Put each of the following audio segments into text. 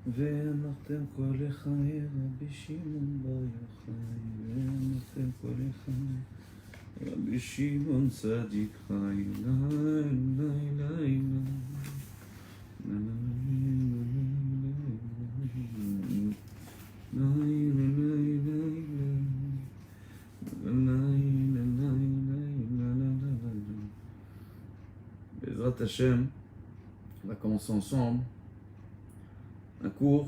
ואמרתם כל לחי רבי שמעון בר יוחאי, ואמרתם כל לחי רבי שמעון צדיק חי, Bezrat Hashem, on va commencer ensemble un cours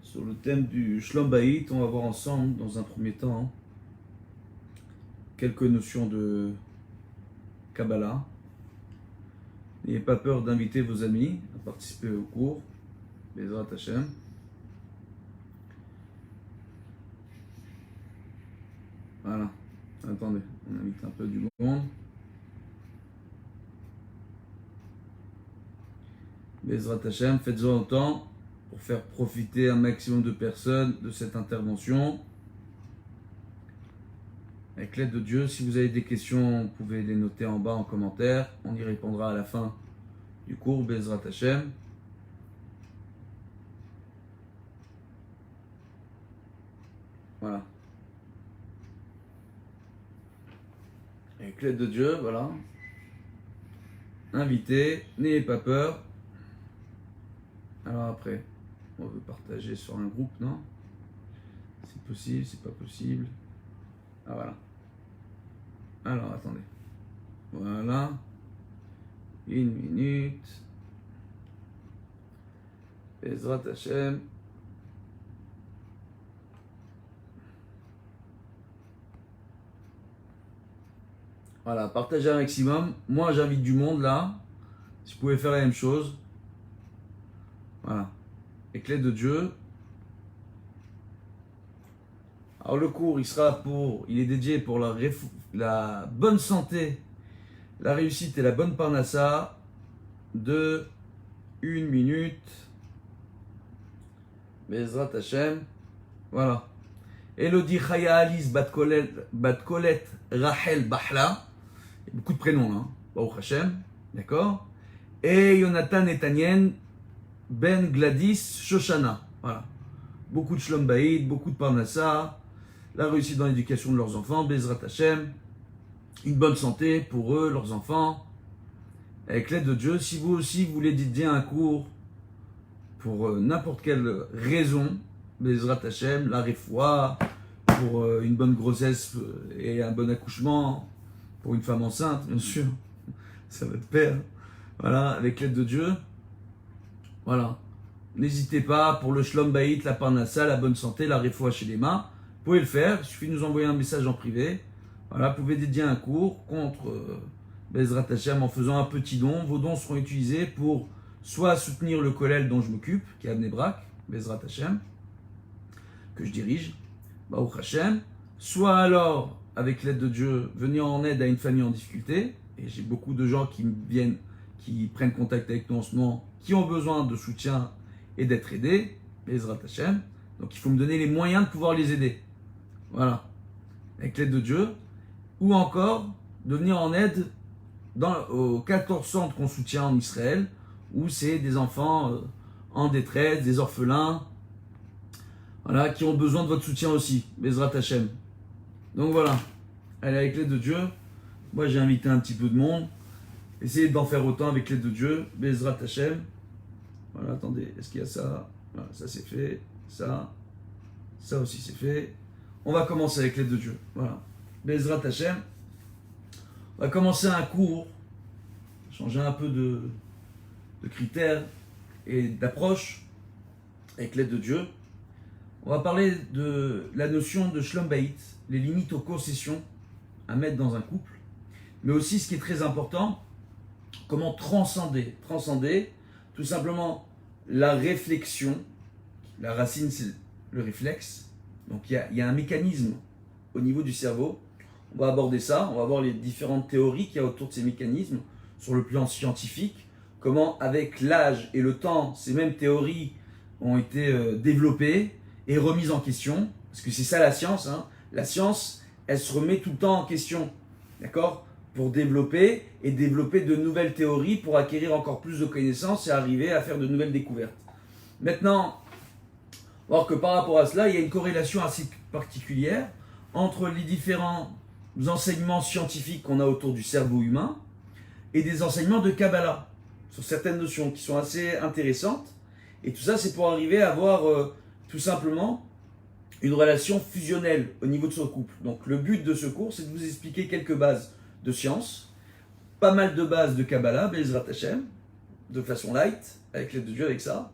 sur le thème du Shlom Bayit. On va voir ensemble, dans un premier temps, quelques notions de Kabbalah. N'ayez pas peur d'inviter vos amis à participer au cours. Bezrat Hashem. Voilà. Attendez, on invite un peu du monde. Bezrat Hashem, faites-en autant pour faire profiter un maximum de personnes de cette intervention. Avec l'aide de Dieu, si vous avez des questions, vous pouvez les noter en bas en commentaire. On y répondra à la fin du cours. Bezrat Hashem. Voilà. Avec l'aide de Dieu, voilà. Invitez, n'ayez pas peur. Alors après, on veut partager sur un groupe, non? C'est possible, c'est pas possible. Ah voilà. Alors attendez. Voilà. Une minute. Bezrat Hashem. Voilà, partagez un maximum. Moi j'invite du monde là. Si vous pouvez faire la même chose. Voilà. Avec l'aide de Dieu. Alors le cours, il est dédié pour la bonne santé, la réussite et la bonne parnassa de 1 minute. Bezrat Hashem. Voilà. Elodie Chaya Alice Bat-Kolet Rachel Bahla. Il y a beaucoup de prénoms, hein. Baruch Hashem. D'accord. Et Jonathan Netanyen Ben Gladys Shoshana. Voilà. Beaucoup de Shlom Bayit, beaucoup de Parnassa, la réussite dans l'éducation de leurs enfants, Bezrat Hashem, une bonne santé pour eux, leurs enfants, avec l'aide de Dieu. Si vous aussi voulez dédier un cours pour n'importe quelle raison, Bezrat Hashem, la refoua, pour une bonne grossesse et un bon accouchement, pour une femme enceinte, bien sûr, ça va de pair. Voilà, avec l'aide de Dieu. Voilà. N'hésitez pas pour le Shlom Bayit, la Parnassa, la bonne santé, la refoua chez les mains. Vous pouvez le faire, il suffit de nous envoyer un message en privé. Voilà, vous pouvez dédier un cours contre Bezrat Hashem en faisant un petit don. Vos dons seront utilisés pour soit soutenir le kollel dont je m'occupe, qui est à Bnei Brak, Bezrat Hashem, que je dirige, Baruch Hashem, soit alors, avec l'aide de Dieu, venir en aide à une famille en difficulté. Et j'ai beaucoup de gens qui viennent, qui prennent contact avec nous en ce moment, qui ont besoin de soutien et d'être aidés, Bezrat Hashem. Donc il faut me donner les moyens de pouvoir les aider. Voilà. Avec l'aide de Dieu. Ou encore, de venir en aide aux 14 centres qu'on soutient en Israël, où c'est des enfants en détresse, des orphelins, voilà, qui ont besoin de votre soutien aussi, Bezrat Hashem. Donc voilà. Allez, avec l'aide de Dieu, moi j'ai invité un petit peu de monde. Essayez d'en faire autant avec l'aide de Dieu, Bezrat Hashem. Voilà, attendez, est-ce qu'il y a ça? Voilà, ça c'est fait, ça aussi c'est fait. On va commencer avec l'aide de Dieu. Voilà. Bezrat Hashem. On va commencer un cours, changer un peu de critères et d'approche avec l'aide de Dieu. On va parler de la notion de Shlom Bayit, les limites aux concessions à mettre dans un couple, mais aussi ce qui est très important, comment transcender tout simplement la réflexion. La racine c'est le réflexe, donc il y a un mécanisme au niveau du cerveau. On va aborder ça, on va voir les différentes théories qu'il y a autour de ces mécanismes sur le plan scientifique, comment avec l'âge et le temps, ces mêmes théories ont été développées et remises en question, parce que c'est ça la science, hein. La science, elle se remet tout le temps en question, d'accord? pour développer de nouvelles théories, pour acquérir encore plus de connaissances et arriver à faire de nouvelles découvertes. Maintenant, on va voir que par rapport à cela, il y a une corrélation assez particulière entre les différents enseignements scientifiques qu'on a autour du cerveau humain et des enseignements de Kabbalah sur certaines notions qui sont assez intéressantes. Et tout ça, c'est pour arriver à avoir tout simplement une relation fusionnelle au niveau de son couple. Donc le but de ce cours, c'est de vous expliquer quelques bases de science, pas mal de bases de Kabbalah, Be'ezrat Hashem, de façon light, avec l'aide de Dieu, avec ça.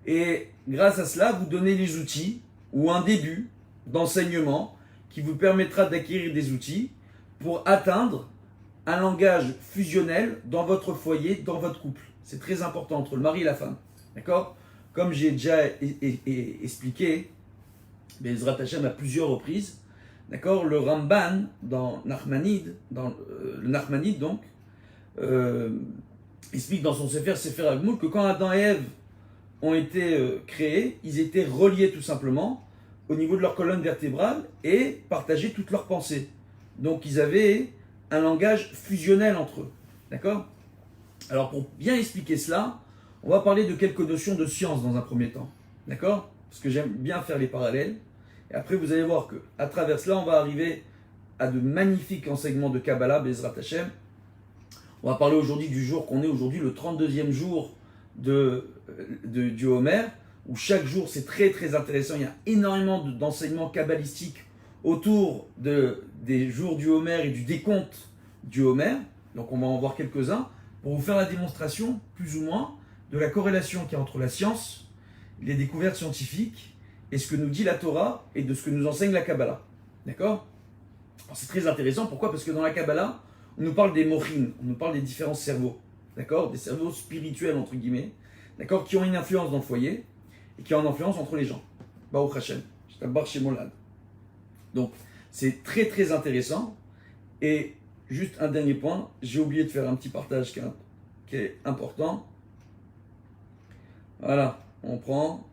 Et grâce à cela, vous donnez les outils ou un début d'enseignement qui vous permettra d'acquérir des outils pour atteindre un langage fusionnel dans votre foyer, dans votre couple. C'est très important entre le mari et la femme. D'accord ? Comme j'ai déjà expliqué, Be'ezrat Hashem à plusieurs reprises, d'accord, le Ramban dans Nachmanide, le Nachmanide donc, explique dans son Sefer Hagmul que quand Adam et Ève ont été créés, ils étaient reliés tout simplement au niveau de leur colonne vertébrale et partageaient toutes leurs pensées. Donc ils avaient un langage fusionnel entre eux. D'accord ? Alors pour bien expliquer cela, on va parler de quelques notions de science dans un premier temps. D'accord ? Parce que j'aime bien faire les parallèles. Et après vous allez voir qu'à travers cela, on va arriver à de magnifiques enseignements de Kabbalah, Be'ezrat Hashem. On va parler aujourd'hui du jour qu'on est aujourd'hui, le 32e jour du Homer, où chaque jour c'est très très intéressant. Il y a énormément d'enseignements kabbalistiques autour des jours du Homer et du décompte du Homer. Donc on va en voir quelques-uns pour vous faire la démonstration, plus ou moins, de la corrélation qu'il y a entre la science, les découvertes scientifiques et ce que nous dit la Torah et de ce que nous enseigne la Kabbalah. D'accord ? Alors c'est très intéressant, pourquoi ? Parce que dans la Kabbalah, on nous parle des mochim, on nous parle des différents cerveaux, d'accord ? Des cerveaux spirituels, entre guillemets, d'accord ? Qui ont une influence dans le foyer et qui ont une influence entre les gens. Baruch Hashem, Shtabar Shemolad. Donc, c'est très très intéressant. Et juste un dernier point, j'ai oublié de faire un petit partage qui est important. Voilà, on prend.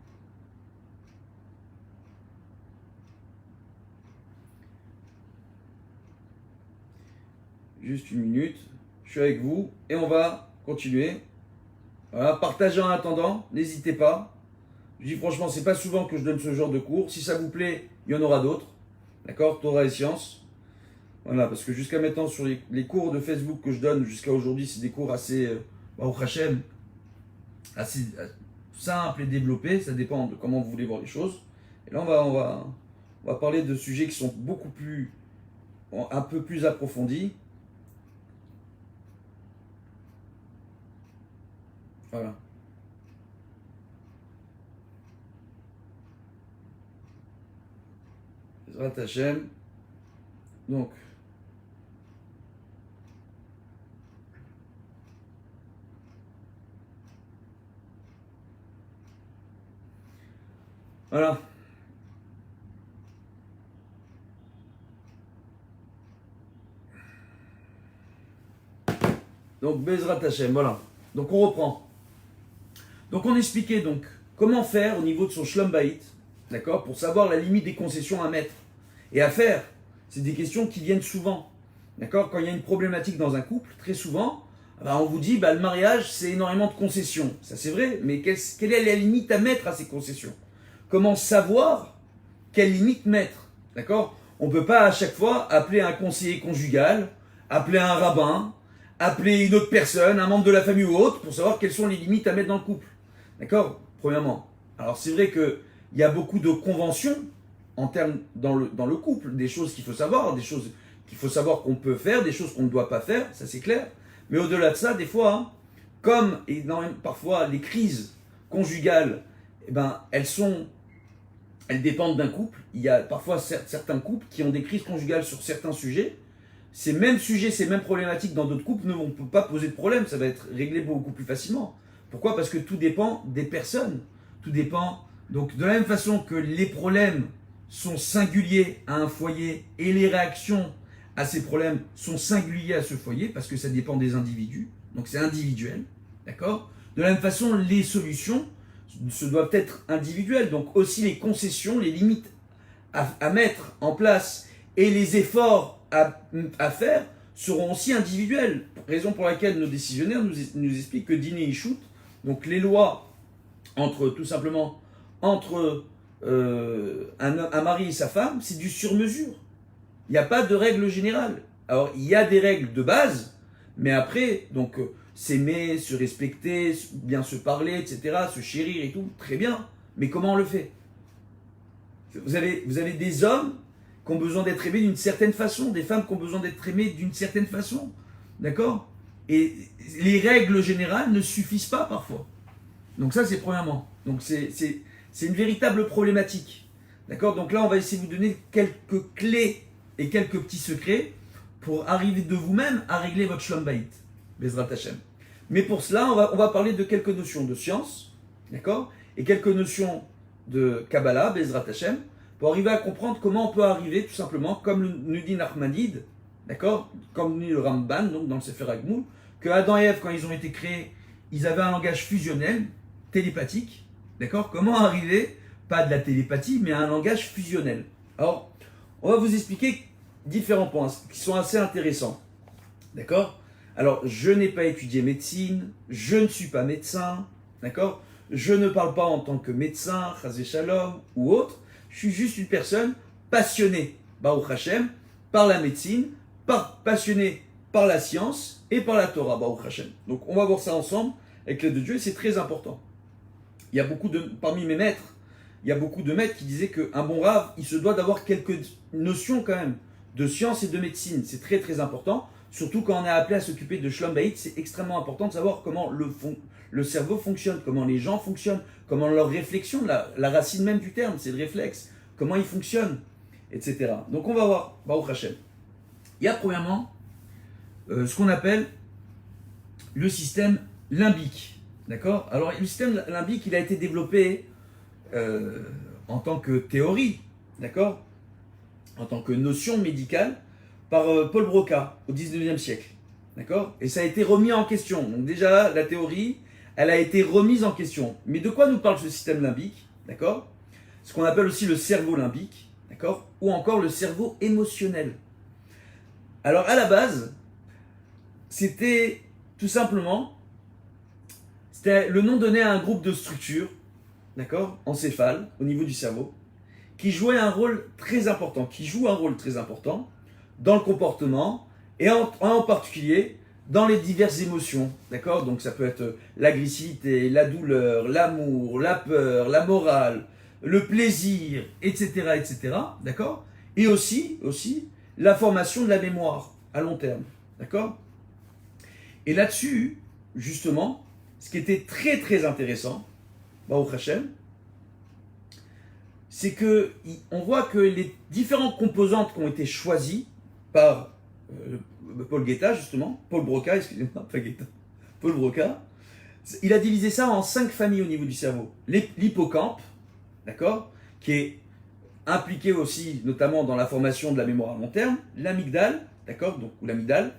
Juste une minute, je suis avec vous et on va continuer. Voilà, partagez en attendant, n'hésitez pas. Je dis franchement, c'est pas souvent que je donne ce genre de cours. Si ça vous plaît, il y en aura d'autres. D'accord ? Torah et sciences. Voilà, parce que jusqu'à maintenant, sur les cours de Facebook que je donne jusqu'à aujourd'hui, c'est des cours assez, Baruch Hashem, assez simples et développés. Ça dépend de comment vous voulez voir les choses. Et là, on va parler de sujets qui sont beaucoup plus, un peu plus approfondis. Voilà. Bezrat Hashem. Donc, voilà. Donc, Bezrat Hashem, voilà. Donc, on reprend. Donc on expliquait donc comment faire au niveau de son Shlom Bayit, d'accord, pour savoir la limite des concessions à mettre et à faire. C'est des questions qui viennent souvent, d'accord. Quand il y a une problématique dans un couple, très souvent, on vous dit le mariage c'est énormément de concessions. Ça c'est vrai, mais quelle est la limite à mettre à ces concessions? Comment savoir quelle limite mettre, d'accord? On ne peut pas à chaque fois appeler un conseiller conjugal, appeler un rabbin, appeler une autre personne, un membre de la famille ou autre, pour savoir quelles sont les limites à mettre dans le couple. D'accord ? Premièrement. Alors c'est vrai qu'il y a beaucoup de conventions en termes dans le couple, des choses qu'il faut savoir, des choses qu'il faut savoir qu'on peut faire, des choses qu'on ne doit pas faire, ça c'est clair. Mais au-delà de ça, des fois, comme parfois les crises conjugales, elles dépendent d'un couple. Il y a parfois certains couples qui ont des crises conjugales sur certains sujets. Ces mêmes sujets, ces mêmes problématiques dans d'autres couples ne vont pas poser de problème, ça va être réglé beaucoup plus facilement. Pourquoi ? Parce que tout dépend des personnes. Tout dépend. Donc, de la même façon que les problèmes sont singuliers à un foyer et les réactions à ces problèmes sont singuliers à ce foyer, parce que ça dépend des individus. Donc, c'est individuel. D'accord ? De la même façon, les solutions doivent être individuelles. Donc, aussi les concessions, les limites à mettre en place et les efforts à faire seront aussi individuelles. Raison pour laquelle nos décisionnaires nous expliquent que Dine Ishut, donc les lois tout simplement entre un mari et sa femme, c'est du sur-mesure. Il n'y a pas de règle générale. Alors, il y a des règles de base, mais après, donc, s'aimer, se respecter, bien se parler, etc., se chérir et tout, très bien. Mais comment on le fait? Vous avez des hommes qui ont besoin d'être aimés d'une certaine façon, des femmes qui ont besoin d'être aimées d'une certaine façon. D'accord? Et les règles générales ne suffisent pas parfois. Donc ça, c'est premièrement. Donc c'est une véritable problématique. D'accord? Donc là, on va essayer de vous donner quelques clés et quelques petits secrets pour arriver de vous-même à régler votre Shlom Bayit. Bezrat Hashem. Mais pour cela, on va parler de quelques notions de science, d'accord? Et quelques notions de Kabbalah, Bezrat Hashem, pour arriver à comprendre comment on peut arriver, tout simplement, comme nous dit Nachmanide, d'accord? Comme nous dit le Ramban, donc dans le Sefer Hagmul, que Adam et Ève, quand ils ont été créés, ils avaient un langage fusionnel, télépathique, d'accord? Comment arriver, pas de la télépathie, mais à un langage fusionnel. Alors, on va vous expliquer différents points qui sont assez intéressants, d'accord? Alors, je n'ai pas étudié médecine, je ne suis pas médecin, d'accord? Je ne parle pas en tant que médecin, Chazé Shalom ou autre, je suis juste une personne passionnée, Baruch Hashem, par la médecine, passionnée par la science et par la Torah, Baruch Hashem. Donc, on va voir ça ensemble avec l'aide de Dieu et c'est très important. Il y a parmi mes maîtres, il y a beaucoup de maîtres qui disaient qu'un bon rave, il se doit d'avoir quelques notions quand même de science et de médecine. C'est très très important. Surtout quand on est appelé à s'occuper de Shlom Bayit, c'est extrêmement important de savoir comment le cerveau fonctionne, comment les gens fonctionnent, comment leur réflexion, la racine même du terme, c'est le réflexe, comment ils fonctionnent, etc. Donc on va voir, Baruch Hashem. Il y a premièrement ce qu'on appelle le système limbique. D'accord? Alors le système limbique, il a été développé en tant que théorie, d'accord? En tant que notion médicale, par Paul Broca au 19e siècle. D'accord? Et ça a été remis en question. Donc déjà, la théorie, elle a été remise en question. Mais de quoi nous parle ce système limbique? D'accord? Ce qu'on appelle aussi le cerveau limbique. D'accord? Ou encore le cerveau émotionnel. Alors à la base, c'était tout simplement, c'était le nom donné à un groupe de structures, d'accord? Encéphale, au niveau du cerveau, qui jouait un rôle très important, qui joue un rôle très important dans le comportement et en particulier dans les diverses émotions, d'accord? Donc ça peut être l'agressivité, la douleur, l'amour, la peur, la morale, le plaisir, etc., etc., d'accord? Et aussi la formation de la mémoire à long terme, d'accord? Et là-dessus, justement, ce qui était très très intéressant, Baruch Hashem, c'est que on voit que les différentes composantes qui ont été choisies par Paul Guetta, justement, Paul Broca, excusez-moi, pas Guetta, Paul Broca, il a divisé ça en 5 familles au niveau du cerveau. L'hippocampe, d'accord, qui est impliqué aussi notamment dans la formation de la mémoire à long terme, l'amygdale, d'accord, donc ou l'amygdale,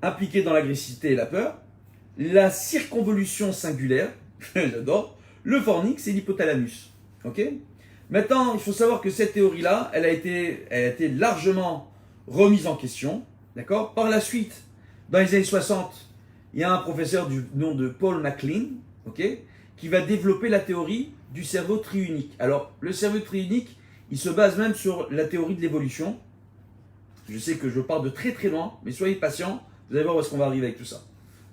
impliqué dans l'agressivité et la peur, la circonvolution singulaire, j'adore, le fornix et l'hypothalamus, ok. Maintenant, il faut savoir que cette théorie-là, elle a été largement remise en question, d'accord? Par la suite, dans les années 60, il y a un professeur du nom de Paul MacLean, ok, qui va développer la théorie du cerveau triunique. Alors, le cerveau triunique, il se base même sur la théorie de l'évolution. Je sais que je pars de très très loin, mais soyez patients, vous allez voir où est-ce qu'on va arriver avec tout ça.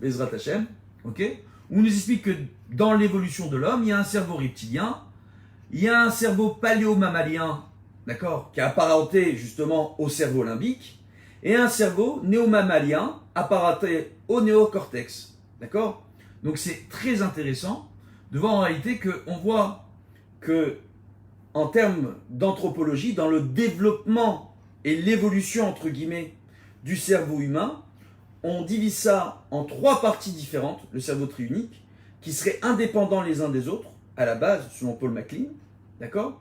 Bezrat Hashem, ok? On nous explique que dans l'évolution de l'homme, il y a un cerveau reptilien, il y a un cerveau paléomammalien, d'accord, qui est apparenté justement au cerveau limbique, et un cerveau néomammalien apparenté au néocortex, d'accord? Donc c'est très intéressant de voir en réalité qu'on voit que en termes d'anthropologie, dans le développement et l'évolution entre guillemets du cerveau humain, on divise ça en 3 parties différentes, le cerveau triunique, qui seraient indépendants les uns des autres, à la base, selon Paul MacLean, d'accord?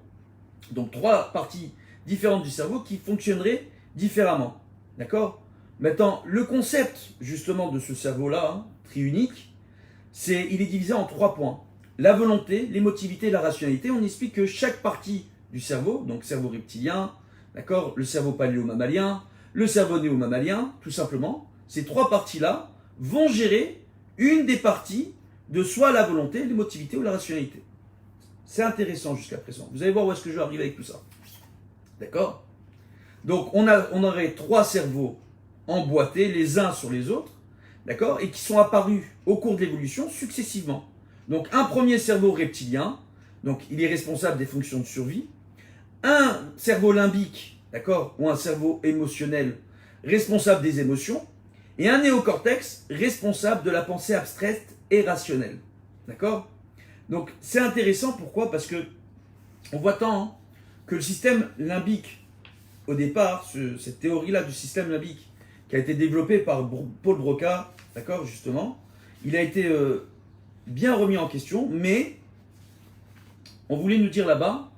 Donc 3 parties différentes du cerveau qui fonctionneraient différemment, d'accord? Maintenant, le concept justement de ce cerveau-là, triunique, il est divisé en 3 points. La volonté, l'émotivité et la rationalité. On explique que chaque partie du cerveau, donc cerveau reptilien, d'accord, le cerveau paléomammalien, le cerveau néo-mammalien, tout simplement, ces trois parties-là vont gérer une des parties de soit la volonté, l'émotivité ou la rationalité. C'est intéressant jusqu'à présent. Vous allez voir où est-ce que je vais arriver avec tout ça. D'accord? Donc, on aurait trois cerveaux emboîtés les uns sur les autres, d'accord? Et qui sont apparus au cours de l'évolution successivement. Donc, un premier cerveau reptilien, donc il est responsable des fonctions de survie. Un cerveau limbique, d'accord? Ou un cerveau émotionnel, responsable des émotions. Et un néocortex, responsable de la pensée abstraite et rationnelle. D'accord? Donc, c'est intéressant, pourquoi? Parce que on voit tant hein, que le système limbique, au départ, cette théorie-là du système limbique, qui a été développée par Paul Broca, d'accord, justement, il a été bien remis en question, mais on voulait nous dire là-bas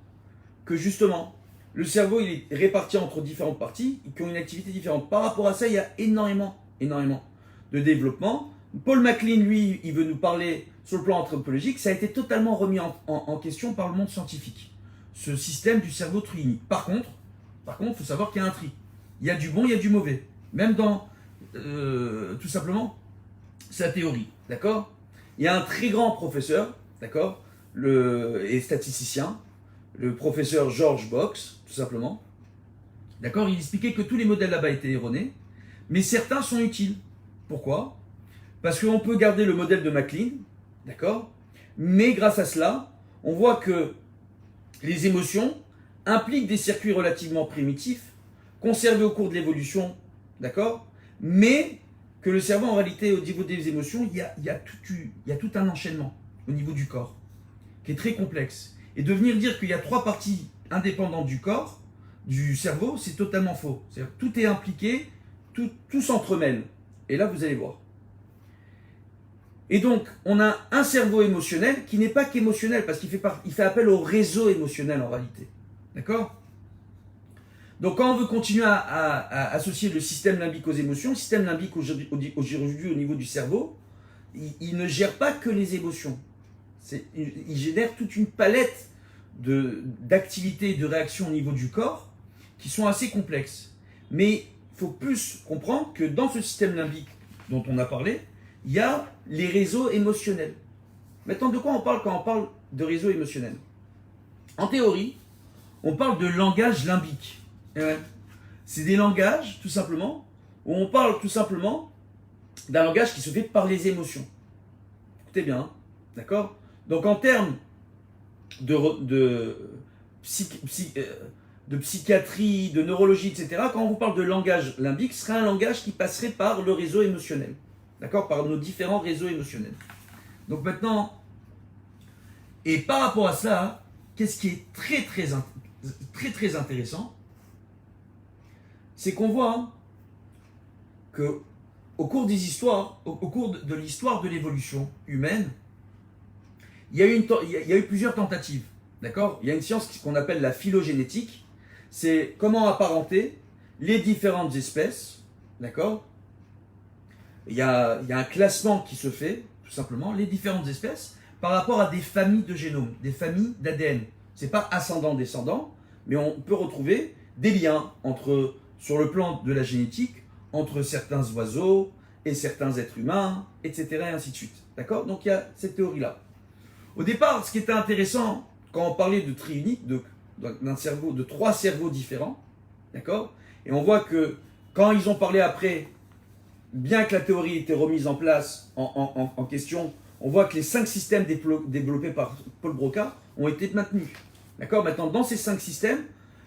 que justement, le cerveau, il est réparti entre différentes parties qui ont une activité différente. Par rapport à ça, il y a énormément de développement. Paul MacLean, lui, il veut nous parler sur le plan anthropologique. Ça a été totalement remis en question par le monde scientifique, ce système du cerveau triunique. Par contre, il faut savoir qu'il y a un tri. Il y a du bon, il y a du mauvais. Même dans, tout simplement, sa théorie. D'accord? Il y a un très grand professeur, d'accord, et statisticien, le professeur George Box, tout simplement. D'accord? Il expliquait que tous les modèles là-bas étaient erronés, mais certains sont utiles. Pourquoi? Parce qu'on peut garder le modèle de MacLean, d'accord? Mais grâce à cela, on voit que les émotions impliquent des circuits relativement primitifs, conservés au cours de l'évolution, d'accord? Mais que le cerveau, en réalité, au niveau des émotions, il y a tout un enchaînement au niveau du corps, qui est très complexe. Et de venir dire qu'il y a trois parties indépendantes du corps, du cerveau, c'est totalement faux. C'est-à-dire que tout est impliqué, tout s'entremêle. Et là, vous allez voir. Et donc, on a un cerveau émotionnel qui n'est pas qu'émotionnel, parce qu'il fait appel au réseau émotionnel en réalité. D'accord? Donc, quand on veut continuer à associer le système limbique aux émotions, le système limbique aujourd'hui au niveau du cerveau, il ne gère pas que les émotions. Il génère toute une palette d'activités et de réactions au niveau du corps qui sont assez complexes. Mais il faut plus comprendre que dans ce système limbique dont on a parlé, il y a les réseaux émotionnels. Maintenant, de quoi on parle quand on parle de réseaux émotionnels? En théorie, on parle de langage limbique. C'est des langages, tout simplement, où on parle tout simplement d'un langage qui se fait par les émotions. Écoutez bien, hein, d'accord? Donc en termes de psychiatrie, de neurologie, etc., quand on vous parle de langage limbique, ce serait un langage qui passerait par le réseau émotionnel. D'accord? Par nos différents réseaux émotionnels. Donc maintenant, et par rapport à ça, qu'est-ce qui est très intéressant, c'est qu'on voit que au cours des histoires, au cours de l'histoire de l'évolution humaine, il y a eu plusieurs tentatives. D'accord? Il y a une science qu'on appelle la phylogénétique. C'est comment apparenter les différentes espèces. D'accord? Il y a un classement qui se fait, tout simplement, les différentes espèces, par rapport à des familles de génomes, des familles d'ADN. Ce n'est pas ascendant-descendant, mais on peut retrouver des liens sur le plan de la génétique entre certains oiseaux et certains êtres humains, etc. et ainsi de suite. D'accord? Donc il y a cette théorie-là. Au départ, ce qui était intéressant, quand on parlait de triunique, d'un cerveau, de trois cerveaux différents, d'accord? Et on voit que quand ils ont parlé après, bien que la théorie ait été remise en place, en question, on voit que les 5 systèmes développés par Paul Broca ont été maintenus. D'accord? Maintenant, dans ces 5 systèmes,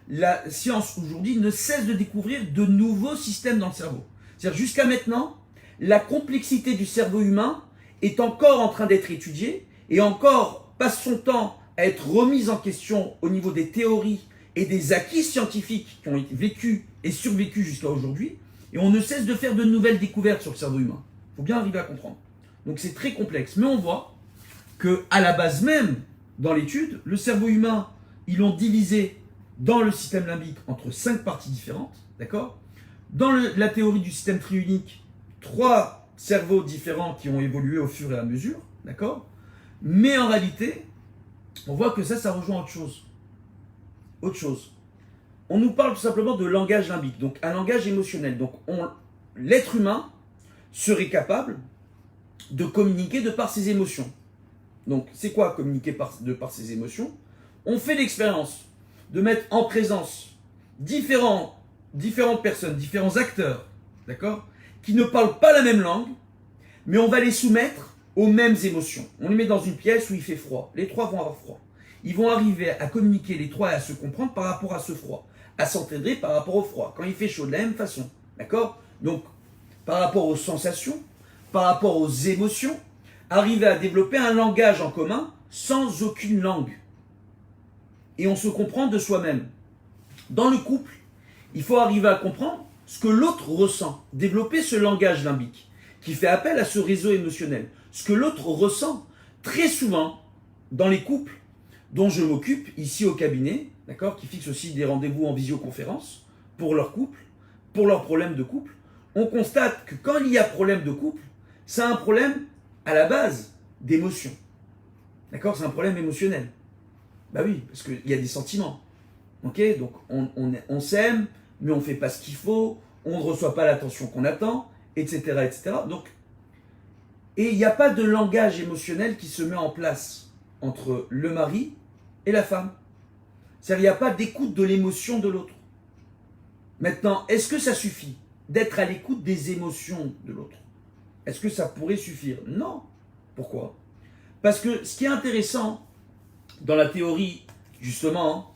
la science aujourd'hui ne cesse de découvrir de nouveaux systèmes dans le cerveau. C'est-à-dire jusqu'à maintenant, la complexité du cerveau humain est encore en train d'être étudiée et encore passe son temps à être remise en question au niveau des théories et des acquis scientifiques qui ont été vécus et survécus jusqu'à aujourd'hui. Et on ne cesse de faire de nouvelles découvertes sur le cerveau humain. Il faut bien arriver à comprendre. Donc c'est très complexe. Mais on voit qu'à la base même, dans l'étude, le cerveau humain, ils l'ont divisé dans le système limbique entre 5 parties différentes. D'accord? Dans la théorie du système triunique, 3 cerveaux différents qui ont évolué au fur et à mesure. D'accord? Mais en réalité, on voit que ça rejoint autre chose. Autre chose. on nous parle tout simplement de langage limbique, donc un langage émotionnel. Donc l'être humain serait capable de communiquer de par ses émotions. Donc c'est quoi communiquer de par ses émotions? On fait l'expérience de mettre en présence différentes personnes, différents acteurs, d'accord, qui ne parlent pas la même langue, mais on va les soumettre aux mêmes émotions. On les met dans une pièce où il fait froid. Les trois vont avoir froid. Ils vont arriver à communiquer les trois et à se comprendre par rapport à ce froid, à s'entraider par rapport au froid. Quand il fait chaud, de la même façon, d'accord? Donc, par rapport aux sensations, par rapport aux émotions, arriver à développer un langage en commun sans aucune langue. Et on se comprend de soi-même. Dans le couple, il faut arriver à comprendre ce que l'autre ressent, développer ce langage limbique qui fait appel à ce réseau émotionnel. Ce que l'autre ressent, très souvent, dans les couples dont je m'occupe ici au cabinet, d'accord, qui fixent aussi des rendez-vous en visioconférence pour leur couple, pour leurs problèmes de couple, on constate que quand il y a problème de couple, c'est un problème à la base d'émotion. D'accord? C'est un problème émotionnel. Bah oui, parce qu'il y a des sentiments. Ok? Donc on s'aime, mais on ne fait pas ce qu'il faut, on ne reçoit pas l'attention qu'on attend, etc., etc. Donc, et il n'y a pas de langage émotionnel qui se met en place entre le mari et la femme. C'est-à-dire, il n'y a pas d'écoute de l'émotion de l'autre. Maintenant, est-ce que ça suffit d'être à l'écoute des émotions de l'autre? Est-ce que ça pourrait suffire? Non. Pourquoi? Parce que ce qui est intéressant dans la théorie, justement,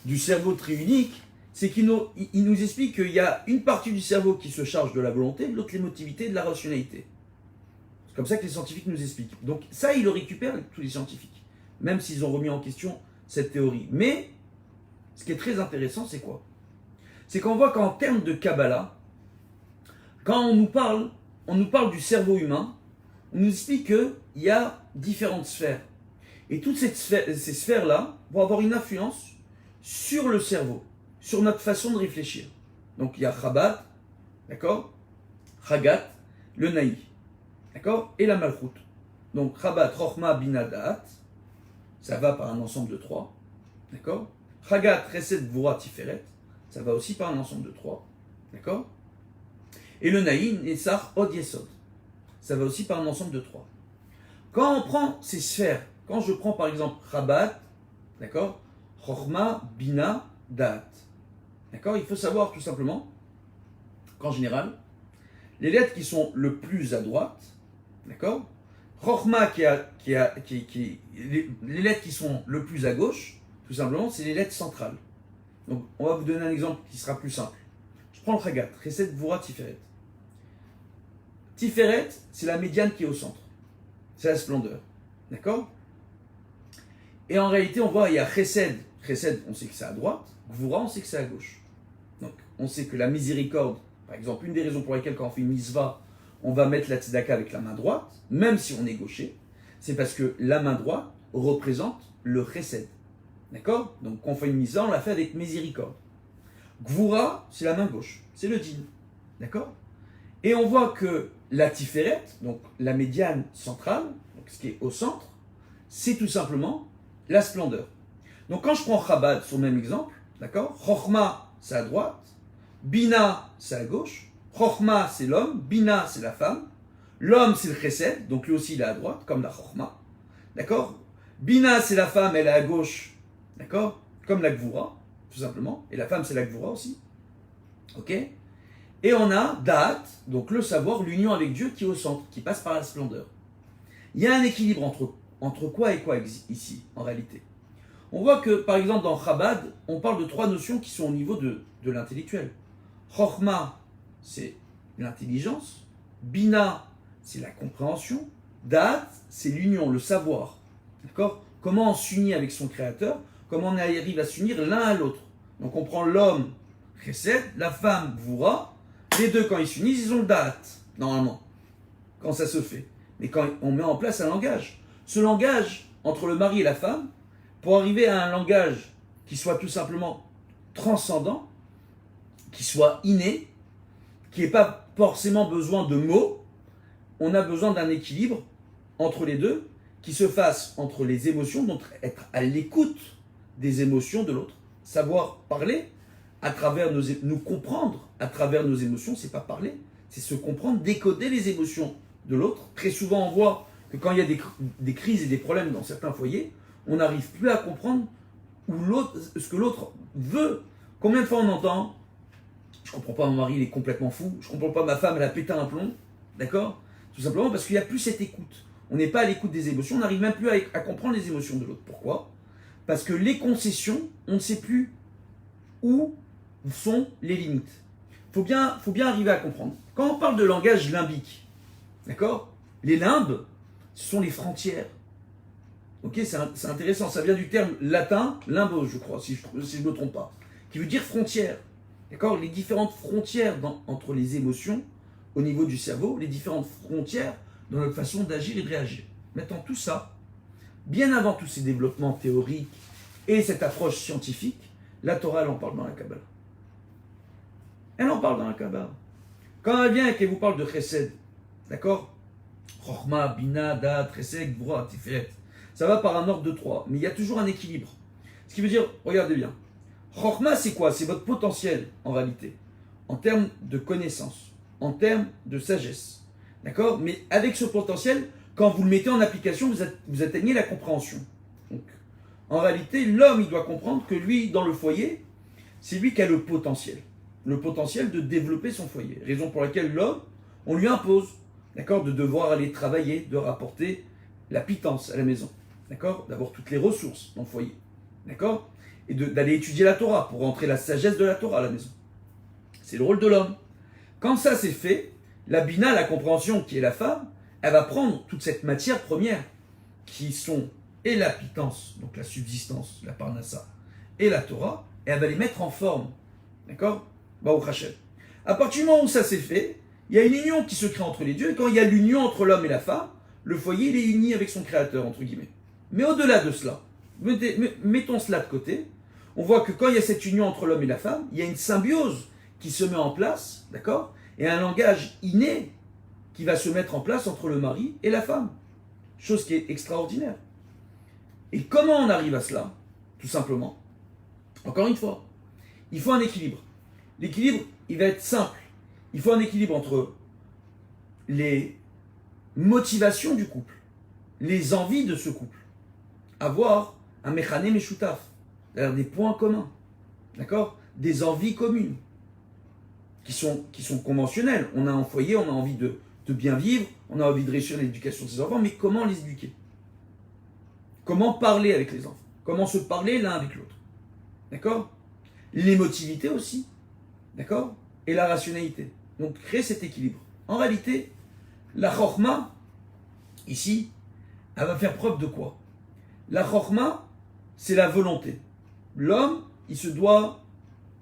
du cerveau triunique, c'est qu'il nous explique qu'il y a une partie du cerveau qui se charge de la volonté, l'autre l'émotivité et de la rationalité. C'est comme ça que les scientifiques nous expliquent. Donc ça, ils le récupèrent, tous les scientifiques, même s'ils ont remis en question cette théorie. Mais, ce qui est très intéressant, c'est quoi? C'est qu'on voit qu'en termes de Kabbalah, quand on nous parle du cerveau humain, on nous explique qu'il y a différentes sphères. Et toutes ces sphères-là vont avoir une influence sur le cerveau, sur notre façon de réfléchir. Donc il y a Chabad, d'accord, Chagat, le Naï, d'accord, et la Malchut. Donc Chabad, Chochma, Bina, Da'at, ça va par un ensemble de trois, d'accord. Chagat, Chesed, Gvura, Tiferet, ça va aussi par un ensemble de trois, d'accord. Et le Naï, Nessar, Od, Yesod, ça va aussi par un ensemble de trois. Quand on prend ces sphères, quand je prends par exemple Chabad, d'accord, Chochma, Bina, Da'at, d'accord, il faut savoir tout simplement qu'en général, les lettres qui sont le plus à droite, d'accord, Chochma les lettres qui sont le plus à gauche, tout simplement, c'est les lettres centrales. Donc, on va vous donner un exemple qui sera plus simple. Je prends le Chagat, Chesed, Gvura, Tiferet. Tiferet, c'est la médiane qui est au centre. C'est la splendeur. D'accord? Et en réalité, on voit, il y a Chesed. Chesed, on sait que c'est à droite. Gvura, on sait que c'est à gauche. Donc, on sait que la miséricorde, par exemple, une des raisons pour lesquelles quand on fait une mitzvah, on va mettre la tzedaka avec la main droite, même si on est gaucher, c'est parce que la main droite représente le Chesed. D'accord? Donc, quand on fait une mitzvah, on la fait avec miséricorde. Gvura, c'est la main gauche. C'est le din. D'accord? Et on voit que la Tiferet, donc la médiane centrale, donc ce qui est au centre, c'est tout simplement la splendeur. Donc quand je prends Chabad sur le même exemple, d'accord, Chochma c'est à droite, Bina c'est à gauche, Chochma c'est l'homme, Bina c'est la femme, l'homme c'est le Chesed, donc lui aussi il est à droite, comme la Chochma, d'accord, Bina c'est la femme, elle est à gauche, d'accord, comme la Gvura, tout simplement, et la femme c'est la Gvura aussi, ok. Et on a Da'at, donc le savoir, l'union avec Dieu qui est au centre, qui passe par la splendeur. Il y a un équilibre entre quoi et quoi ici, en réalité. On voit que, par exemple, dans Chabad, on parle de trois notions qui sont au niveau de l'intellectuel. Chochma, c'est l'intelligence. Bina, c'est la compréhension. Da'at, c'est l'union, le savoir. D'accord? Comment on s'unit avec son créateur, comment on arrive à s'unir l'un à l'autre. Donc on prend l'homme, Chesed, la femme, Gvura. Les deux, quand ils s'unissent, ils ont le Da'at, normalement, quand ça se fait. Mais quand on met en place un langage, ce langage entre le mari et la femme, pour arriver à un langage qui soit tout simplement transcendant, qui soit inné, qui n'ait pas forcément besoin de mots, on a besoin d'un équilibre entre les deux, qui se fasse entre les émotions, donc être à l'écoute des émotions de l'autre, savoir parler à travers nous comprendre à travers nos émotions, c'est pas parler, c'est se comprendre, décoder les émotions de l'autre. Très souvent, on voit que quand il y a des crises et des problèmes dans certains foyers, on n'arrive plus à comprendre ce que l'autre veut. Combien de fois on entend « Je comprends pas, mon mari, il est complètement fou. Je comprends pas, ma femme, elle a pété un plomb. » D'accord? Tout simplement parce qu'il n'y a plus cette écoute. On n'est pas à l'écoute des émotions, on n'arrive même plus à comprendre les émotions de l'autre. Pourquoi? Parce que les concessions, on ne sait plus où sont les limites. Faut bien arriver à comprendre. Quand on parle de langage limbique, d'accord? Les limbes, ce sont les frontières. Ok, c'est intéressant. Ça vient du terme latin, limbos, je crois, si je ne me trompe pas, qui veut dire frontière. D'accord? Les différentes frontières entre les émotions au niveau du cerveau, les différentes frontières dans notre façon d'agir et de réagir. Maintenant, tout ça, bien avant tous ces développements théoriques et cette approche scientifique, la Torah, elle en parle dans la Kabbalah. Elle en parle dans la Kabbalah. Quand elle vient et qu'elle vous parle de Chesed, d'accord? Chochma, Bina, Dat, Chesed, Gvura, Tiferet. Ça va par un ordre de 3, mais il y a toujours un équilibre. Ce qui veut dire, regardez bien, Chochma, c'est quoi? C'est votre potentiel, en réalité, en termes de connaissance, en termes de sagesse. D'accord? Mais avec ce potentiel, quand vous le mettez en application, vous atteignez la compréhension. Donc, en réalité, l'homme, il doit comprendre que lui, dans le foyer, c'est lui qui a le potentiel. Le potentiel de développer son foyer. Raison pour laquelle l'homme, on lui impose, d'accord, de devoir aller travailler, de rapporter la pitance à la maison. D'accord? D'avoir toutes les ressources dans le foyer. D'accord? Et d'aller étudier la Torah pour rentrer la sagesse de la Torah à la maison. C'est le rôle de l'homme. Quand ça c'est fait, la bina, la compréhension qui est la femme, elle va prendre toute cette matière première qui sont et la pitance, donc la subsistance, la parnassa, et la Torah, et elle va les mettre en forme. D'accord? Baruch Hashem. À partir du moment où ça s'est fait, il y a une union qui se crée entre les deux, et quand il y a l'union entre l'homme et la femme, le foyer il est uni avec son créateur, entre guillemets. Mais au-delà de cela, mettons cela de côté, on voit que quand il y a cette union entre l'homme et la femme, il y a une symbiose qui se met en place, d'accord? Et un langage inné qui va se mettre en place entre le mari et la femme. Chose qui est extraordinaire. Et comment on arrive à cela? Tout simplement. Encore une fois, il faut un équilibre. L'équilibre, il va être simple. Il faut un équilibre entre les motivations du couple, les envies de ce couple. Avoir un méchané meshutaf, c'est-à-dire des points communs, d'accord? Des envies communes, qui sont conventionnelles. On a un foyer, on a envie de bien vivre, on a envie de réussir l'éducation de ses enfants, mais comment les éduquer? Comment parler avec les enfants? Comment se parler l'un avec l'autre? D'accord? L'émotivité aussi, d'accord? Et la rationalité. Donc créer cet équilibre. En réalité, la chokhma, ici, elle va faire preuve de quoi? La chokhma, c'est la volonté. L'homme, il se doit,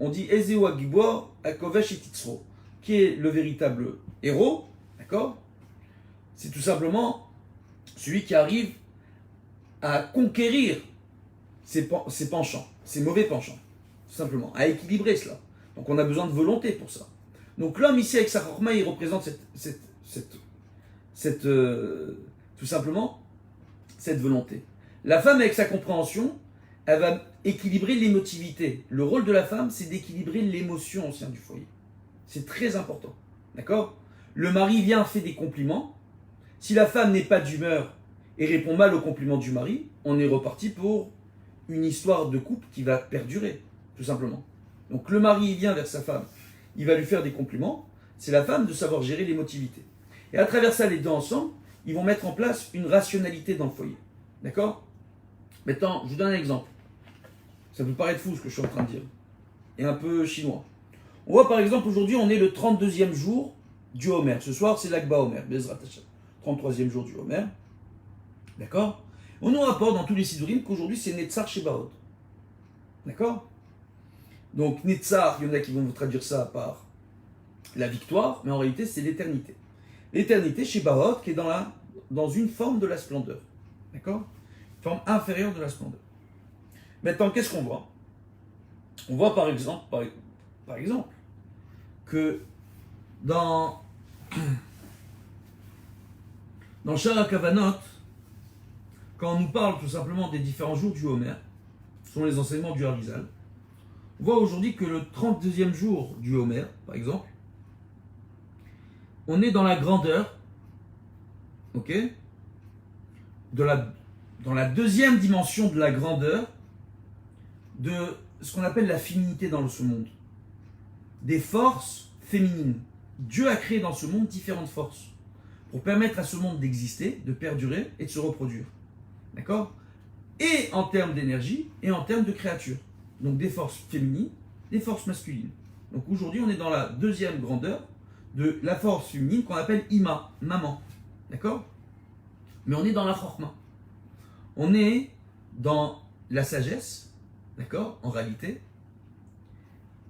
on dit Ezeu Agibor Akovesh et Titzro, qui est le véritable héros, d'accord? C'est tout simplement celui qui arrive à conquérir ses penchants, ses mauvais penchants, tout simplement, à équilibrer cela. Donc on a besoin de volonté pour ça. Donc l'homme ici avec sa chokhma, il représente tout simplement cette volonté. La femme avec sa compréhension, elle va équilibrer l'émotivité. Le rôle de la femme, c'est d'équilibrer l'émotion au sein du foyer. C'est très important. D'accord? Le mari vient, fait des compliments. Si la femme n'est pas d'humeur et répond mal aux compliments du mari, on est reparti pour une histoire de couple qui va perdurer, tout simplement. Donc le mari, il vient vers sa femme, il va lui faire des compliments. C'est la femme de savoir gérer l'émotivité. Et à travers ça, les deux ensemble, ils vont mettre en place une rationalité dans le foyer. D'accord? Maintenant, je vous donne un exemple. Ça peut paraître fou ce que je suis en train de dire. Et un peu chinois. On voit par exemple, aujourd'hui, on est le 32e jour du Homer. Ce soir, c'est l'Akba Homer. Bezrat Hashem. 33e jour du Homer. D'accord? On nous rapporte dans tous les Sidurim qu'aujourd'hui, c'est Netzar Shebaot. D'accord? Donc, Netzar, il y en a qui vont vous traduire ça par la victoire, mais en réalité, c'est l'éternité. L'éternité, Shebaot, qui est dans une forme de la splendeur. D'accord? Une forme inférieure de la splendeur. Maintenant, qu'est-ce qu'on voit? On voit par exemple que dans Shara Kavanot, quand on nous parle tout simplement des différents jours du Homer, ce sont les enseignements du Harizal, On voit aujourd'hui que le 32e jour du Homer, par exemple, on est dans la grandeur, ok, dans la deuxième dimension de la grandeur de ce qu'on appelle la féminité dans ce monde. Des forces féminines. Dieu a créé dans ce monde différentes forces pour permettre à ce monde d'exister, de perdurer et de se reproduire. D'accord? Et en termes d'énergie et en termes de créature. Donc des forces féminines, des forces masculines. Donc aujourd'hui, on est dans la deuxième grandeur de la force féminine qu'on appelle Ima, maman. D'accord? Mais on est dans la Chorma. On est dans la sagesse, d'accord, en réalité.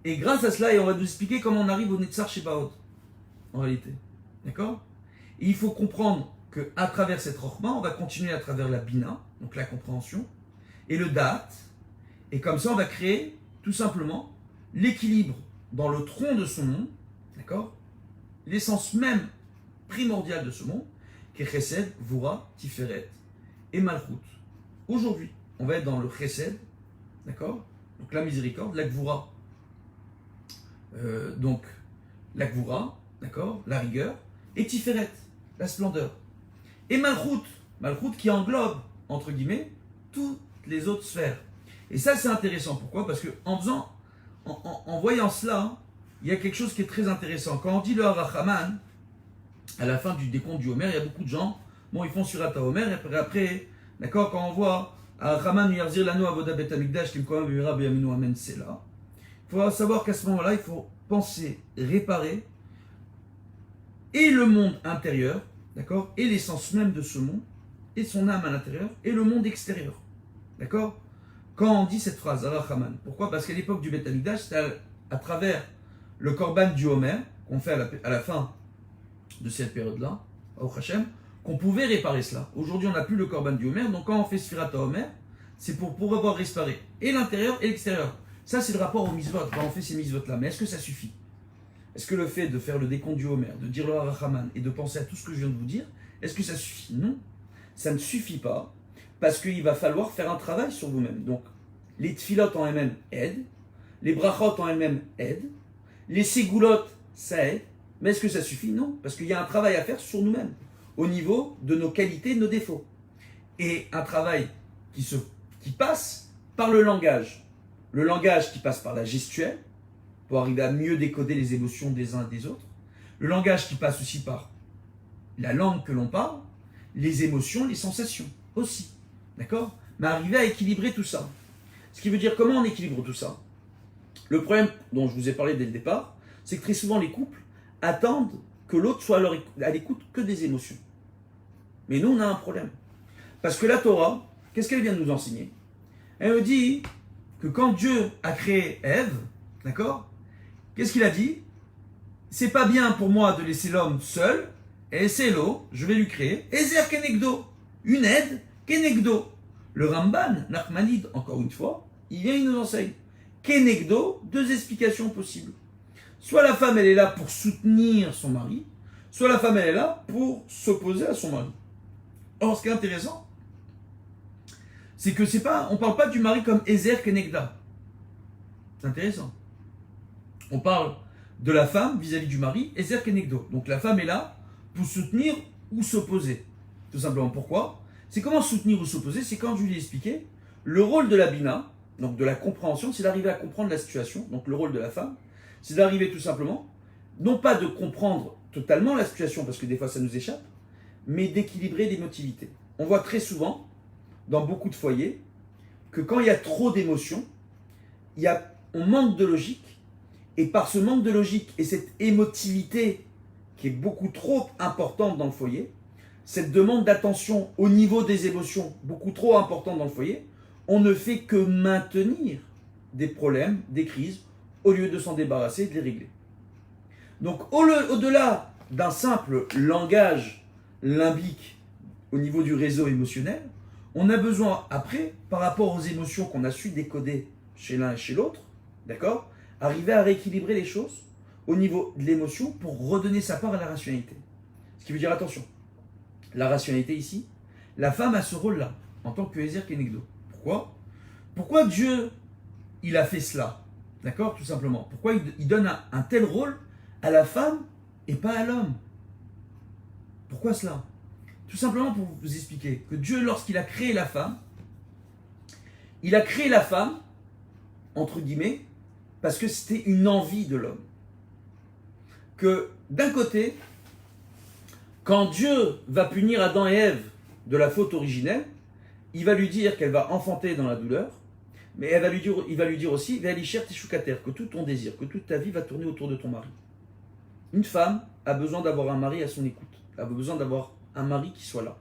Et grâce à cela, et on va nous expliquer comment on arrive au Netzar Shebaot, en réalité. D'accord? Et il faut comprendre qu'à travers cette Chorma, on va continuer à travers la Bina, donc la compréhension, et le Da'at. Et comme ça, on va créer, tout simplement, l'équilibre dans le tronc de ce monde, d'accord? L'essence même primordiale de ce monde, qui est Chesed, Vura, Tiferet et Malchut. Aujourd'hui, on va être dans le Chesed, d'accord? Donc la miséricorde, la Gvura, donc la Gvura, d'accord? La rigueur, et Tiferet, la splendeur. Et Malchut, Malchut qui englobe, entre guillemets, toutes les autres sphères. Et ça, c'est intéressant. Pourquoi? Parce qu'en voyant cela, il y a quelque chose qui est très intéressant. Quand on dit le Harachaman, à la fin du décompte du Homer, il y a beaucoup de gens, bon, ils font Surata Homer, et après, d'accord, quand on voit Harachaman, Yarzir Lano, Avoda Bet Amikdash, Kimkoam, Bemira, Beyaminu, Amen, c'est là. Il faut savoir qu'à ce moment-là, il faut penser, réparer, et le monde intérieur, d'accord, et l'essence même de ce monde, et son âme à l'intérieur, et le monde extérieur. D'accord? Quand on dit cette phrase, Harachaman, pourquoi? Parce qu'à l'époque du Bet Amikdash, c'était à travers le Korban du Homer, qu'on fait à la fin de cette période-là, au Hachem, qu'on pouvait réparer cela. Aujourd'hui, on n'a plus le Korban du Homer, donc quand on fait Sfirata Homer, c'est pour pouvoir réparer et l'intérieur et l'extérieur. Ça, c'est le rapport aux mitzvot, quand on fait ces mitzvot-là. Mais est-ce que ça suffit? Est-ce que le fait de faire le décompte du Homer, de dire le Harachaman et de penser à tout ce que je viens de vous dire, est-ce que ça suffit? Non, ça ne suffit pas, parce qu'il va falloir faire un travail sur vous-même. Donc, les tfilot en elles-mêmes aident, les brachot en elles-mêmes aident, les ségoulot, ça aide, mais est-ce que ça suffit? Non, parce qu'il y a un travail à faire sur nous-mêmes, au niveau de nos qualités, de nos défauts. Et un travail qui passe par le langage qui passe par la gestuelle, pour arriver à mieux décoder les émotions des uns et des autres, le langage qui passe aussi par la langue que l'on parle, les émotions, les sensations aussi, d'accord? Mais arriver à équilibrer tout ça. Ce qui veut dire comment on équilibre tout ça? Le problème dont je vous ai parlé dès le départ, c'est que très souvent les couples attendent que l'autre soit à l'écoute que des émotions. Mais nous, on a un problème. Parce que la Torah, qu'est-ce qu'elle vient de nous enseigner? Elle me dit que quand Dieu a créé Ève, d'accord? Qu'est-ce qu'il a dit? C'est pas bien pour moi de laisser l'homme seul, et c'est l'eau, je vais lui créer, Ezer Kenegdo, une aide Kenegdo. Le Ramban, Nachmanide, encore une fois, il vient, il nous enseigne. Kenegdo, deux explications possibles. Soit la femme, elle est là pour soutenir son mari, soit la femme, elle est là pour s'opposer à son mari. Or, ce qui est intéressant, c'est que on parle pas du mari comme Ezer Kenegda. C'est intéressant. On parle de la femme vis-à-vis du mari, Ezer Kenegdo. Donc la femme est là pour soutenir ou s'opposer. Tout simplement. Pourquoi? C'est comment soutenir ou s'opposer? C'est quand je lui ai expliqué, le rôle de la bina, donc de la compréhension, c'est d'arriver à comprendre la situation. Donc le rôle de la femme, c'est d'arriver tout simplement, non pas de comprendre totalement la situation, parce que des fois ça nous échappe, mais d'équilibrer l'émotivité. On voit très souvent, dans beaucoup de foyers, que quand il y a trop d'émotions, on manque de logique, et par ce manque de logique et cette émotivité qui est beaucoup trop importante dans le foyer, cette demande d'attention au niveau des émotions beaucoup trop importante dans le foyer, on ne fait que maintenir des problèmes, des crises, au lieu de s'en débarrasser et de les régler. Donc au-delà d'un simple langage limbique au niveau du réseau émotionnel, on a besoin après, par rapport aux émotions qu'on a su décoder chez l'un et chez l'autre, d'accord, arriver à rééquilibrer les choses au niveau de l'émotion pour redonner sa part à la rationalité. Ce qui veut dire, attention, la rationalité ici, la femme a ce rôle-là, en tant que Ezer Kenegdo. Pourquoi? Pourquoi Dieu, il a fait cela? D'accord? Tout simplement. Pourquoi il donne un tel rôle à la femme et pas à l'homme? Pourquoi cela? Tout simplement pour vous expliquer que Dieu, lorsqu'il a créé la femme, il a créé la femme, entre guillemets, parce que c'était une envie de l'homme. Que d'un côté, quand Dieu va punir Adam et Ève de la faute originelle, il va lui dire qu'elle va enfanter dans la douleur, mais il va lui dire aussi, Ve'alisher teshukater, que tout ton désir, que toute ta vie va tourner autour de ton mari. Une femme a besoin d'avoir un mari à son écoute, elle a besoin d'avoir un mari qui soit là.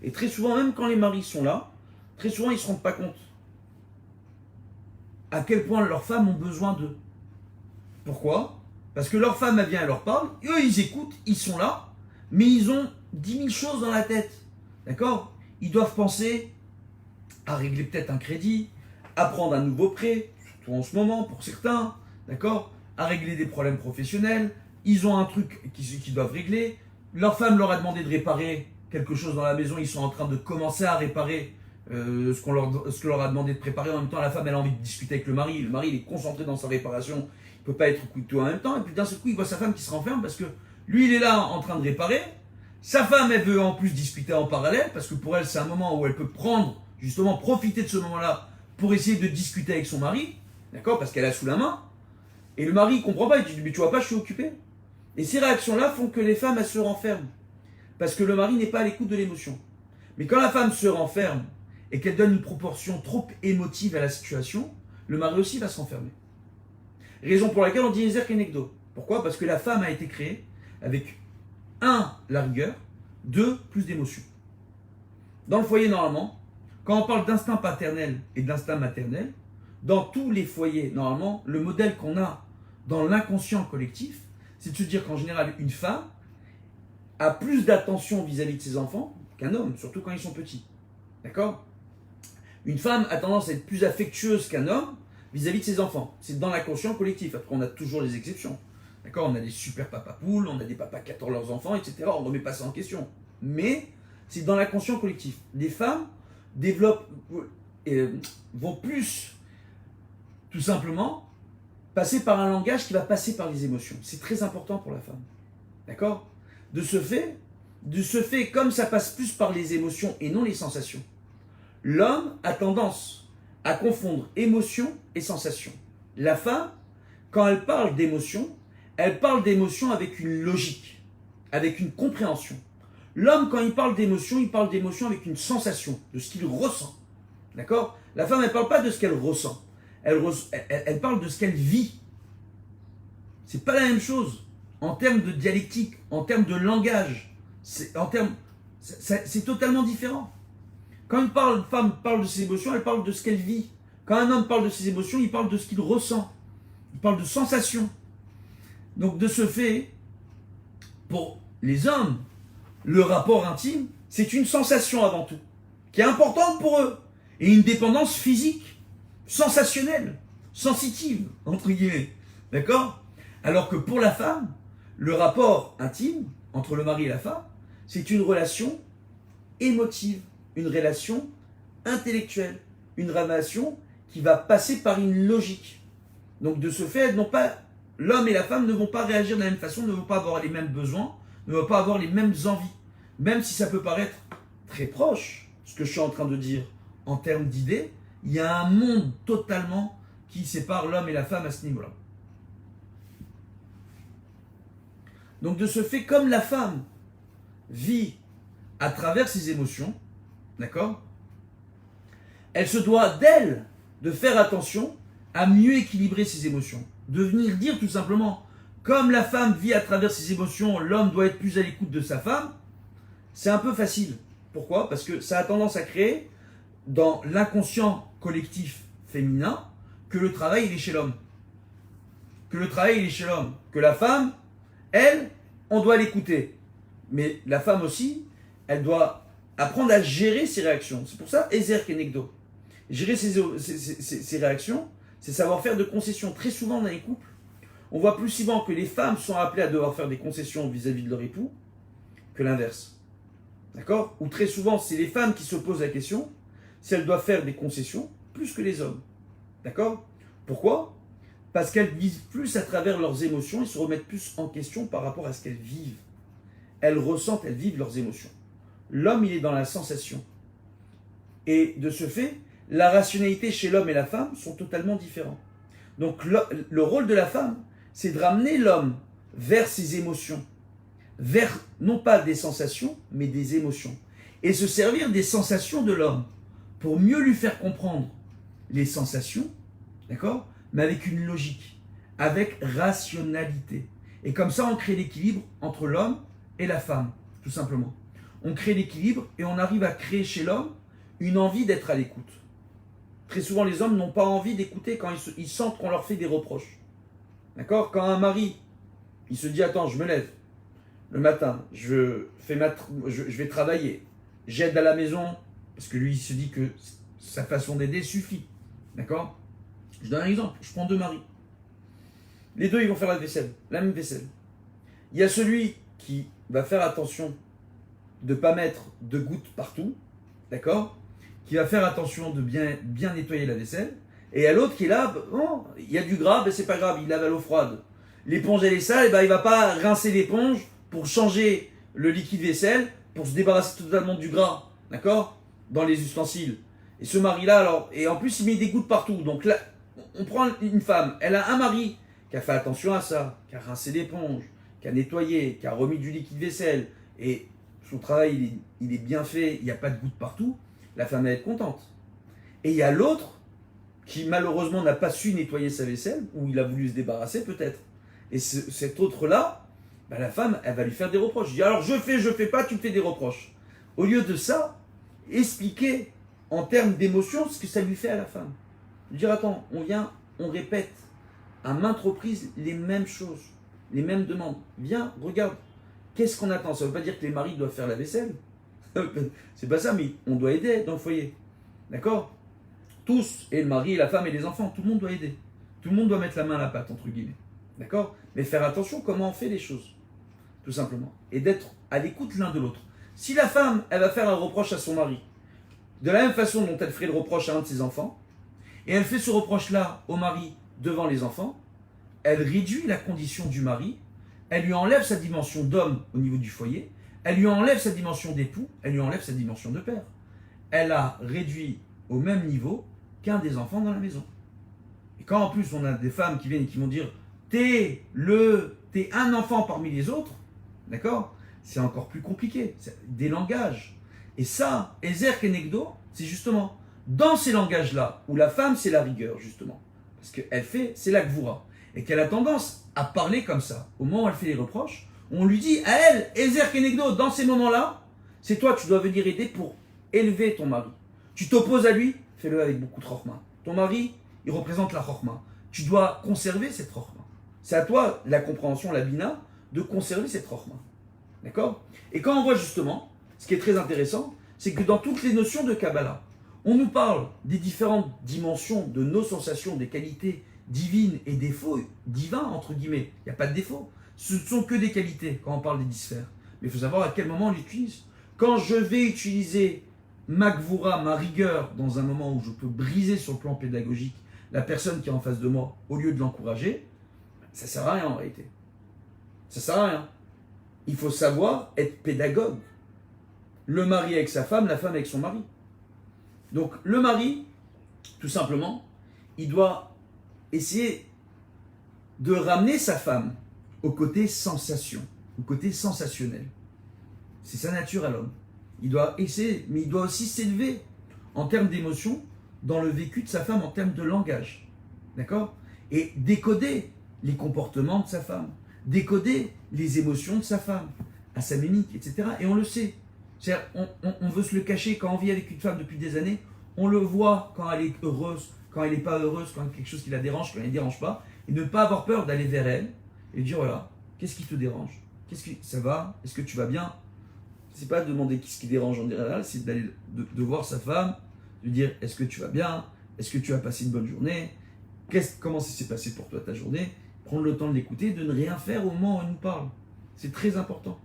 Et très souvent, même quand les maris sont là, très souvent ils ne se rendent pas compte à quel point leurs femmes ont besoin d'eux. Pourquoi? Parce que leur femme, elle vient, elle leur parle, eux ils écoutent, ils sont là, mais ils ont 10 000 choses dans la tête. D'accord? Ils doivent penser à régler peut-être un crédit, à prendre un nouveau prêt, surtout en ce moment pour certains, d'accord? À régler des problèmes professionnels, ils ont un truc qu'ils doivent régler, leur femme leur a demandé de réparer quelque chose dans la maison, ils sont en train de commencer à réparer ce que leur a demandé de préparer. En même temps, la femme, elle a envie de discuter avec le mari il est concentré dans sa réparation, il ne peut pas être couteau en même temps, et puis d'un seul coup, il voit sa femme qui se renferme parce que lui, il est là en train de réparer, sa femme, elle veut en plus discuter en parallèle, parce que pour elle, c'est un moment où elle peut justement profiter de ce moment-là pour essayer de discuter avec son mari, d'accord, parce qu'elle a sous la main, et le mari, il comprend pas, il dit, mais tu vois pas, je suis occupé. Et ces réactions-là font que les femmes, elles se renferment, parce que le mari n'est pas à l'écoute de l'émotion. Mais quand la femme se renferme, et qu'elle donne une proportion trop émotive à la situation, le mari aussi va se renfermer. Raison pour laquelle on dit Ezer Kenegdo. Pourquoi? Parce que la femme a été créée avec 1. La rigueur, 2. Plus d'émotion. Dans le foyer, normalement, quand on parle d'instinct paternel et d'instinct maternel, dans tous les foyers, normalement, le modèle qu'on a dans l'inconscient collectif, c'est de se dire qu'en général, une femme a plus d'attention vis-à-vis de ses enfants qu'un homme, surtout quand ils sont petits. D'accord? Une femme a tendance à être plus affectueuse qu'un homme vis-à-vis de ses enfants. C'est dans l'inconscient collectif. Après, on a toujours des exceptions. D'accord? On a des super papas poules, on a des papas qui adorent leurs enfants, etc. On ne remet pas ça en question. Mais c'est dans l'inconscient collectif. Les femmes vont plus, tout simplement, passer par un langage qui va passer par les émotions. C'est très important pour la femme. D'accord? De ce fait, comme ça passe plus par les émotions et non les sensations, l'homme a tendance à confondre émotion et sensation. La femme, quand elle parle d'émotion avec une logique, avec une compréhension. L'homme, quand il parle d'émotion avec une sensation, de ce qu'il ressent. D'accord? La femme, elle ne parle pas de ce qu'elle ressent. Elle parle de ce qu'elle vit. C'est pas la même chose en termes de dialectique, en termes de langage. C'est totalement différent. Quand une femme parle de ses émotions, elle parle de ce qu'elle vit. Quand un homme parle de ses émotions, il parle de ce qu'il ressent. Il parle de sensations. Donc de ce fait, pour les hommes, le rapport intime, c'est une sensation avant tout, qui est importante pour eux. Et une dépendance physique, sensationnelle, sensitive, entre guillemets. D'accord? Alors que pour la femme, le rapport intime entre le mari et la femme, c'est une relation émotive, une relation intellectuelle, une relation qui va passer par une logique. Donc de ce fait, l'homme et la femme ne vont pas réagir de la même façon, ne vont pas avoir les mêmes besoins, ne vont pas avoir les mêmes envies. Même si ça peut paraître très proche, ce que je suis en train de dire en termes d'idées, il y a un monde totalement qui sépare l'homme et la femme à ce niveau-là. Donc de ce fait, comme la femme vit à travers ses émotions, d'accord, elle se doit d'elle de faire attention à mieux équilibrer ses émotions. De venir dire tout simplement, comme la femme vit à travers ses émotions, l'homme doit être plus à l'écoute de sa femme, c'est un peu facile. Pourquoi? Parce que ça a tendance à créer dans l'inconscient collectif féminin que le travail il est chez l'homme. Que le travail il est chez l'homme. Que la femme, elle, on doit l'écouter. Mais la femme aussi, elle doit apprendre à gérer ses réactions. C'est pour ça, Ezer Kenegdo. Gérer ses réactions, c'est savoir faire de concessions. Très souvent dans les couples, on voit plus souvent que les femmes sont appelées à devoir faire des concessions vis-à-vis de leur époux que l'inverse. D'accord? Ou très souvent, c'est les femmes qui se posent la question si elles doivent faire des concessions plus que les hommes. D'accord? Pourquoi? parce qu'elles vivent plus à travers leurs émotions, elles se remettent plus en question par rapport à ce qu'elles vivent. Elles ressentent, elles vivent leurs émotions. L'homme, il est dans la sensation. Et de ce fait, la rationalité chez l'homme et la femme sont totalement différents. Donc le rôle de la femme, c'est de ramener l'homme vers ses émotions, vers non pas des sensations, mais des émotions. Et se servir des sensations de l'homme pour mieux lui faire comprendre les sensations, d'accord, mais avec une logique, avec rationalité. Et comme ça, on crée l'équilibre entre l'homme et la femme, tout simplement. On crée l'équilibre et on arrive à créer chez l'homme une envie d'être à l'écoute. Très souvent, les hommes n'ont pas envie d'écouter quand ils sentent qu'on leur fait des reproches. D'accord? Quand un mari, il se dit, attends, je me lève le matin, je vais travailler, j'aide à la maison, parce que lui, il se dit que sa façon d'aider suffit. D'accord? Je donne un exemple, je prends deux maris. Les deux, ils vont faire la vaisselle, la même vaisselle. Il y a celui qui va faire attention de ne pas mettre de gouttes partout, d'accord? Qui va faire attention de bien nettoyer la vaisselle. Et il y a l'autre qui est là, bon, il y a du gras, ben c'est pas grave, il lave à l'eau froide. L'éponge elle est sale, ben il va pas rincer l'éponge pour changer le liquide vaisselle, pour se débarrasser totalement du gras, d'accord? Dans les ustensiles. Et ce mari-là, alors, et en plus il met des gouttes partout. Donc là, on prend une femme, elle a un mari qui a fait attention à ça, qui a rincé l'éponge, qui a nettoyé, qui a remis du liquide vaisselle, et son travail il est bien fait, il n'y a pas de gouttes partout, la femme va être contente. Et il y a l'autre qui malheureusement n'a pas su nettoyer sa vaisselle, ou il a voulu se débarrasser peut-être. Et cet autre-là, ben la femme, elle va lui faire des reproches. Je dis alors je fais pas, tu me fais des reproches. Au lieu de ça, expliquer en termes d'émotion ce que ça lui fait à la femme. Dire attends, on répète à maintes reprises les mêmes choses, les mêmes demandes. Viens, regarde, qu'est-ce qu'on attend? Ça ne veut pas dire que les maris doivent faire la vaisselle. C'est pas ça, mais on doit aider dans le foyer. D'accord? Tous, et le mari, et la femme et les enfants, tout le monde doit aider. Tout le monde doit mettre la main à la pâte, entre guillemets. D'accord? Mais faire attention comment on fait les choses. Tout simplement. Et d'être à l'écoute l'un de l'autre. Si la femme, elle va faire un reproche à son mari, de la même façon dont elle ferait le reproche à un de ses enfants, et elle fait ce reproche-là au mari devant les enfants, elle réduit la condition du mari, elle lui enlève sa dimension d'homme au niveau du foyer, elle lui enlève sa dimension d'époux, elle lui enlève sa dimension de père. Elle a réduit au même niveau qu'un des enfants dans la maison. Et quand en plus on a des femmes qui viennent et qui vont dire t'es un enfant parmi les autres, d'accord? C'est encore plus compliqué, c'est des langages. Et ça, Ezer Kenegdo, c'est justement dans ces langages-là où la femme c'est la rigueur justement. Parce qu'elle fait, c'est la gvoura. Et qu'elle a tendance à parler comme ça. Au moment où elle fait les reproches, on lui dit à elle, Ezer Kenegdo, dans ces moments-là, c'est toi, tu dois venir aider pour élever ton mari. Tu t'opposes à lui, fais-le avec beaucoup de chorma. Ton mari, il représente la chorma. Tu dois conserver cette chorma. C'est à toi, la compréhension, la bina, de conserver cette chorma. D'accord? Et quand on voit justement, ce qui est très intéressant, c'est que dans toutes les notions de Kabbalah, on nous parle des différentes dimensions de nos sensations, des qualités divines et défauts divins, entre guillemets. Il n'y a pas de défaut. Ce ne sont que des qualités quand on parle des 10 sphères. Mais il faut savoir à quel moment on l'utilise. Quand je vais utiliser ma gvoura, ma rigueur, dans un moment où je peux briser sur le plan pédagogique la personne qui est en face de moi, au lieu de l'encourager, ça ne sert à rien en réalité. Ça ne sert à rien. Il faut savoir être pédagogue. Le mari avec sa femme, la femme avec son mari. Donc le mari, tout simplement, il doit essayer de ramener sa femme au côté sensation, au côté sensationnel. C'est sa nature à l'homme. Il doit essayer, mais il doit aussi s'élever en termes d'émotion dans le vécu de sa femme, en termes de langage. D'accord? Et décoder les comportements de sa femme, décoder les émotions de sa femme, à sa mimique, etc. Et on le sait. C'est-à-dire, on veut se le cacher quand on vit avec une femme depuis des années, on le voit quand elle est heureuse, quand elle n'est pas heureuse, quand il y a quelque chose qui la dérange, quand elle ne dérange pas, et ne pas avoir peur d'aller vers elle et lui dire voilà, qu'est-ce qui te dérange? Ça va? Est-ce que tu vas bien? C'est pas de demander qu'est-ce qui dérange en général, c'est d'aller de voir sa femme, de dire est-ce que tu vas bien? Est-ce que tu as passé une bonne journée? Comment ça s'est passé pour toi ta journée? Prendre le temps de l'écouter, de ne rien faire au moment où elle nous parle. C'est très important.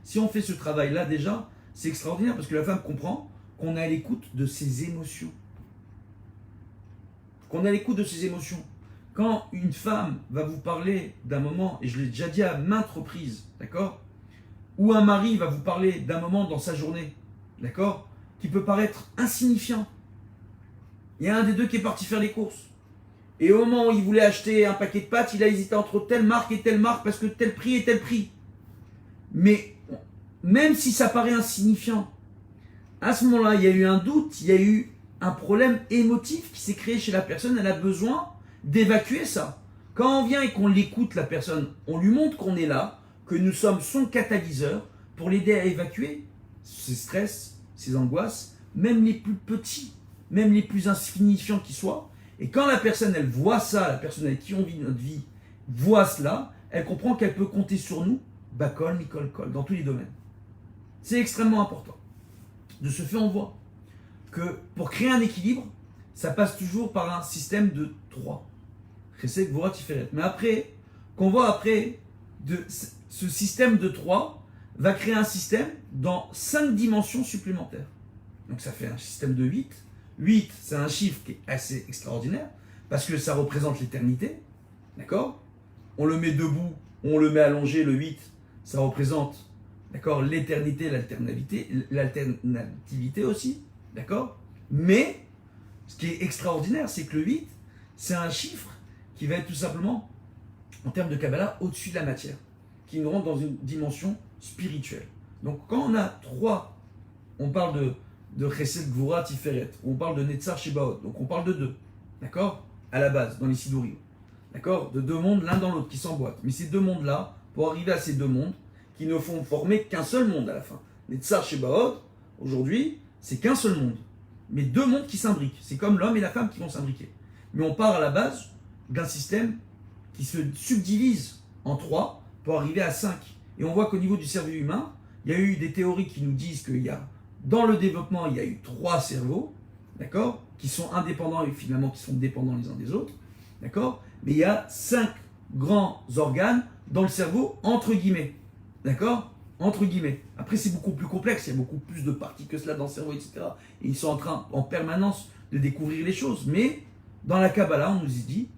Si on fait ce travail-là déjà, c'est extraordinaire parce que la femme comprend qu'on est à l'écoute de ses émotions. Qu'on est à l'écoute de ses émotions. quand une femme va vous parler d'un moment, et je l'ai déjà dit à maintes reprises, d'accord, ou un mari va vous parler d'un moment dans sa journée, d'accord, qui peut paraître insignifiant. Il y a un des deux qui est parti faire les courses. Et au moment où il voulait acheter un paquet de pâtes, il a hésité entre telle marque et telle marque parce que tel prix et tel prix. Mais même si ça paraît insignifiant, à ce moment-là, il y a eu un doute, il y a eu un problème émotif qui s'est créé chez la personne. Elle a besoin d'évacuer ça. Quand on vient et qu'on l'écoute, la personne, on lui montre qu'on est là, que nous sommes son catalyseur pour l'aider à évacuer ses stress, ses angoisses, même les plus petits, même les plus insignifiants qui soient. Et quand la personne, elle voit ça, la personne avec qui on vit notre vie, voit cela, elle comprend qu'elle peut compter sur nous, Bakol, Mikol, Kol, dans tous les domaines. C'est extrêmement important. De ce fait, on voit que pour créer un équilibre, ça passe toujours par un système de 3. Chesed, Gvura, Tiferet. Mais après, qu'on voit après, ce système de 3 va créer un système dans 5 dimensions supplémentaires. Donc ça fait un système de 8. 8, c'est un chiffre qui est assez extraordinaire, parce que ça représente l'éternité, d'accord? On le met debout, on le met allongé, le 8, ça représente, d'accord, l'éternité, l'alternativité aussi, d'accord? Mais, ce qui est extraordinaire, c'est que le 8, c'est un chiffre qui va être tout simplement, en termes de Kabbalah, au-dessus de la matière, qui nous rentre dans une dimension spirituelle. Donc quand on a 3, on parle de Chesed, Gvura, Tiferet, on parle de Netzar, Shebaot, donc on parle de 2, d'accord, à la base, dans les Sidurim, d'accord, de 2 mondes l'un dans l'autre qui s'emboîtent. Mais ces 2 mondes-là, pour arriver à ces 2 mondes, qui ne font former qu'un seul monde à la fin. Netzar, Shebaot, aujourd'hui, c'est qu'un seul monde, mais 2 mondes qui s'imbriquent. C'est comme l'homme et la femme qui vont s'imbriquer. Mais on part à la base d'un système qui se subdivise en 3 pour arriver à 5. Et on voit qu'au niveau du cerveau humain, il y a eu des théories qui nous disent qu'il y a dans le développement, il y a eu 3 cerveaux, d'accord, qui sont indépendants et finalement qui sont dépendants les uns des autres, d'accord, mais il y a 5 grands organes dans le cerveau, entre guillemets, d'accord, entre guillemets. Après, c'est beaucoup plus complexe, il y a beaucoup plus de parties que cela dans le cerveau, etc. Et ils sont en train, en permanence, de découvrir les choses. Mais, dans la Kabbalah, on nous dit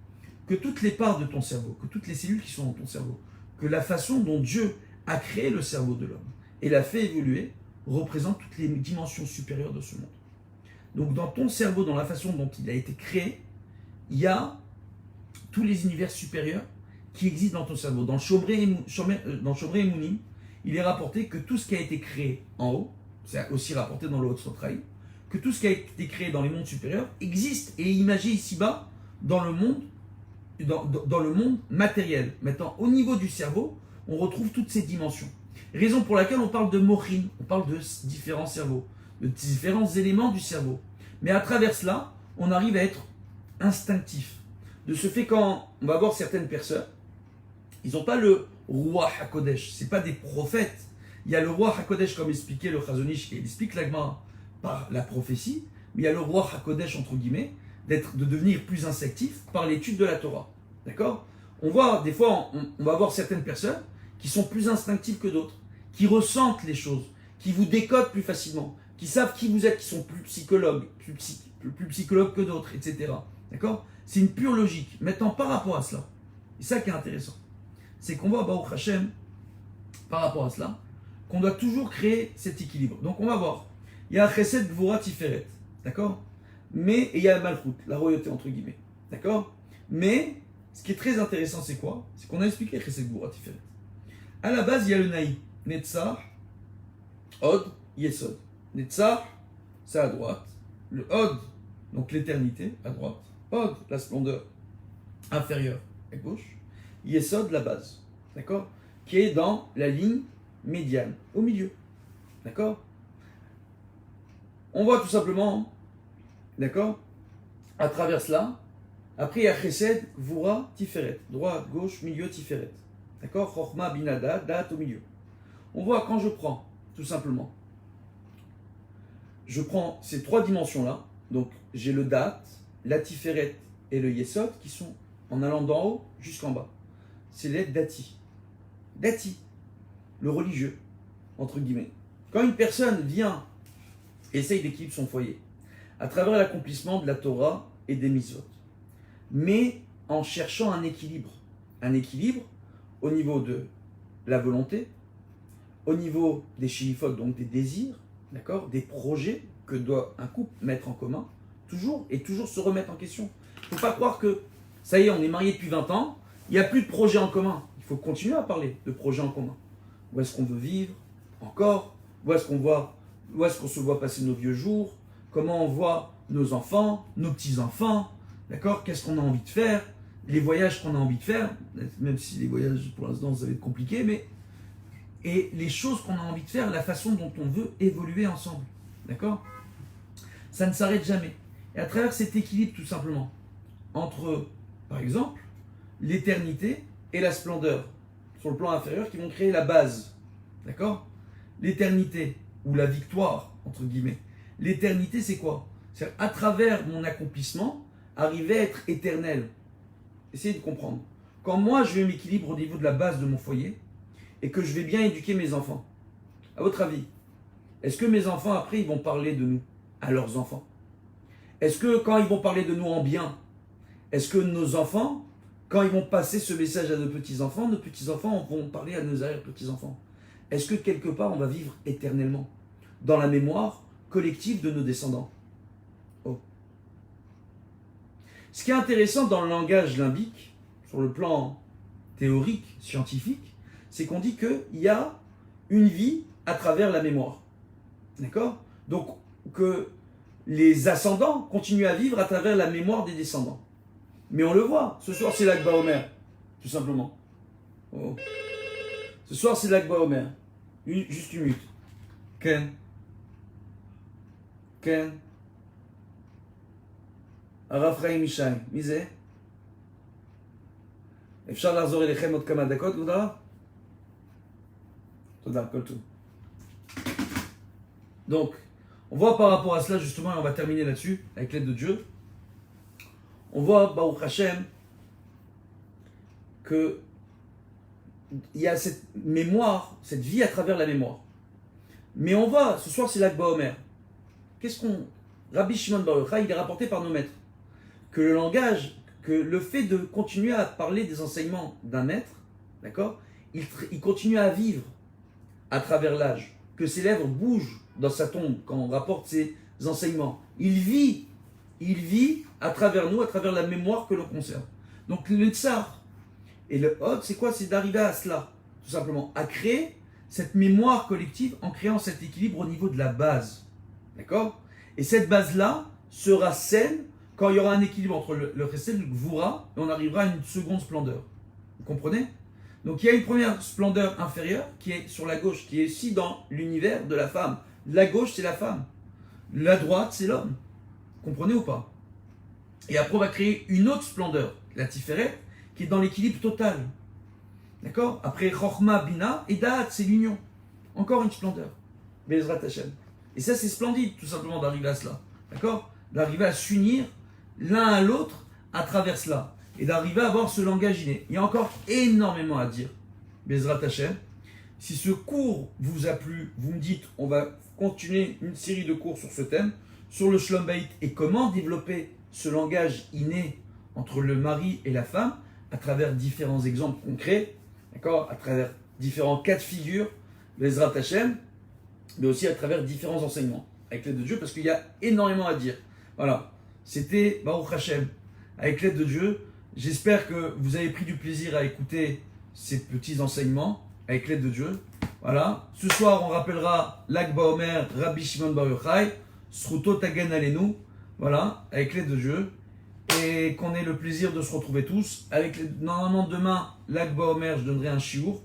que toutes les parts de ton cerveau, que toutes les cellules qui sont dans ton cerveau, que la façon dont Dieu a créé le cerveau de l'homme et l'a fait évoluer, représente toutes les dimensions supérieures de ce monde. Donc dans ton cerveau, dans la façon dont il a été créé, il y a tous les univers supérieurs qui existent dans ton cerveau. Dans Shobré Mounim, il est rapporté que tout ce qui a été créé en haut, c'est aussi rapporté dans le Hotsotraï, que tout ce qui a été créé dans les mondes supérieurs existe et est imagé ici-bas dans le monde, dans le monde matériel. Maintenant, au niveau du cerveau, on retrouve toutes ces dimensions. Raison pour laquelle on parle de mochin, on parle de différents cerveaux, de différents éléments du cerveau. Mais à travers cela, on arrive à être instinctif. De ce fait, quand on va voir certaines personnes, ils n'ont pas le roi HaKodesh, ce n'est pas des prophètes. Il y a le roi HaKodesh, comme expliquait le Chazonish, qui explique l'Agma par la prophétie, mais il y a le roi HaKodesh, entre guillemets, de devenir plus instinctif par l'étude de la Torah. D'accord? On voit, des fois, on va voir certaines personnes qui sont plus instinctives que d'autres, qui ressentent les choses, qui vous décodent plus facilement, qui savent qui vous êtes, qui sont plus psychologues, plus psychologues que d'autres, etc. D'accord? C'est une pure logique. Maintenant, par rapport à cela, et ça qui est intéressant, c'est qu'on voit, Baruch Hashem, par rapport à cela, qu'on doit toujours créer cet équilibre. Donc on va voir, il y a Chesed, Gvura, Tiferet, d'accord? Mais, et il y a la Malchut, la royauté entre guillemets, d'accord? Mais, ce qui est très intéressant, c'est quoi? C'est qu'on a expliqué Chesed, Gvura, Tiferet. À la base, il y a le Naï, Netzar, Od, Yesod. Netzar, c'est à droite. Le Od, donc l'éternité, à droite. Od, la splendeur inférieure, à gauche. Yesod, la base, d'accord? Qui est dans la ligne médiane, au milieu, d'accord? On voit tout simplement, d'accord? À travers cela, après il y a Chesed, Gvura, Tiferet. Droite, gauche, milieu, Tiferet. D'accord? Chochma, Binada, date au milieu. On voit quand je prends, tout simplement, je prends ces 3 dimensions-là, donc j'ai le date, la Tiferet et le Yesod qui sont en allant d'en haut jusqu'en bas. C'est les dati. Dati, le religieux, entre guillemets. Quand une personne vient, essaye d'équilibrer son foyer, à travers l'accomplissement de la Torah et des mitzvot, mais en cherchant un équilibre. Un équilibre au niveau de la volonté, au niveau des shélifot, donc des désirs, d'accord, des projets que doit un couple mettre en commun, toujours, et toujours se remettre en question. Il ne faut pas croire que, ça y est, on est mariés depuis 20 ans, il n'y a plus de projets en commun. Il faut continuer à parler de projets en commun. Où est-ce qu'on veut vivre encore? Où est-ce qu'on se voit passer nos vieux jours? Comment on voit nos enfants, nos petits-enfants? D'accord? Qu'est-ce qu'on a envie de faire? Les voyages qu'on a envie de faire, même si les voyages pour l'instant ça va être compliqué, mais et les choses qu'on a envie de faire, la façon dont on veut évoluer ensemble. D'accord? Ça ne s'arrête jamais. Et à travers cet équilibre tout simplement, entre, par exemple, l'éternité et la splendeur, sur le plan inférieur, qui vont créer la base. D'accord? L'éternité, ou la victoire, entre guillemets. L'éternité, c'est quoi? C'est à travers mon accomplissement, arriver à être éternel. Essayez de comprendre. Quand moi, je m'équilibre au niveau de la base de mon foyer, et que je vais bien éduquer mes enfants, à votre avis, est-ce que mes enfants, après, ils vont parler de nous à leurs enfants? Est-ce que quand ils vont parler de nous en bien, est-ce que nos enfants, quand ils vont passer ce message à nos petits-enfants vont parler à nos arrière-petits-enfants? Est-ce que quelque part, on va vivre éternellement dans la mémoire collective de nos descendants? Oh. Ce qui est intéressant dans le langage limbique, sur le plan théorique, scientifique, c'est qu'on dit qu'il y a une vie à travers la mémoire. D'accord? Donc, que les ascendants continuent à vivre à travers la mémoire des descendants. Mais on le voit. Ce soir, c'est l'Akba Omer. Tout simplement. Oh. Ce soir, c'est l'Akba Omer. Juste une minute. Ken. Ken. הרב חיים ישי, מי זה? אפשר לחזור אליכם עוד כמה דקות, כבוד הרב? תודה, כל טוב. Donc, on voit par rapport à cela, justement, et on va terminer là-dessus, avec l'aide de Dieu, on voit, Baruch Hashem, qu'il y a cette mémoire, cette vie à travers la mémoire. Mais on voit, ce soir, c'est l'Akba Omer. Qu'est-ce qu'on... Rabbi Shimon Bar Yochai, il est rapporté par nos maîtres que le langage, que le fait de continuer à parler des enseignements d'un maître, d'accord, il continue à vivre à travers l'âge, que ses lèvres bougent dans sa tombe quand on rapporte ses enseignements. Il vit à travers nous, à travers la mémoire que l'on conserve. Donc le tsar et le hod, c'est quoi? C'est d'arriver à cela, tout simplement, à créer cette mémoire collective en créant cet équilibre au niveau de la base. D'accord? Et cette base-là sera saine quand il y aura un équilibre entre le chesed et le gvura, et on arrivera à une seconde splendeur. Vous comprenez? Donc il y a une première splendeur inférieure qui est sur la gauche, qui est ici dans l'univers de la femme. La gauche, c'est la femme. La droite, c'est l'homme. Vous comprenez ou pas? Et après, on va créer une autre splendeur, la tiferet, qui est dans l'équilibre total. D'accord? Après, Chochma, Bina, et Da'at, c'est l'union. Encore une splendeur. Be'ezrat Hashem. Et ça, c'est splendide, tout simplement, d'arriver à cela. D'accord? D'arriver à s'unir l'un à l'autre à travers cela. Et d'arriver à avoir ce langage inné. Il y a encore énormément à dire. Be'ezrat Hashem. Si ce cours vous a plu, vous me dites, on va continuer une série de cours sur ce thème, sur le Shlom Bayit et comment développer ce langage inné entre le mari et la femme à travers différents exemples concrets, d'accord, à travers différents cas de figure, Be'ezrat Hashem, mais aussi à travers différents enseignements, avec l'aide de Dieu, parce qu'il y a énormément à dire. Voilà, c'était Baruch Hashem, avec l'aide de Dieu. J'espère que vous avez pris du plaisir à écouter ces petits enseignements, avec l'aide de Dieu. Voilà, ce soir on rappellera l'Akba Omer, Rabbi Shimon Bar Yochai, Sruto Tagen Alenu, voilà, avec l'aide de Dieu. Et qu'on ait le plaisir de se retrouver tous. Normalement demain, l'Akba Omer, je donnerai un shiur,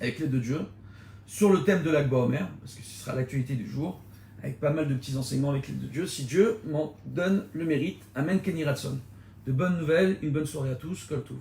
avec l'aide de Dieu, sur le thème de l'Akba Omer, parce que ce sera l'actualité du jour, avec pas mal de petits enseignements avec l'aide de Dieu, si Dieu m'en donne le mérite. Amen Kenny Ratson. De bonnes nouvelles, une bonne soirée à tous, Kol Tov.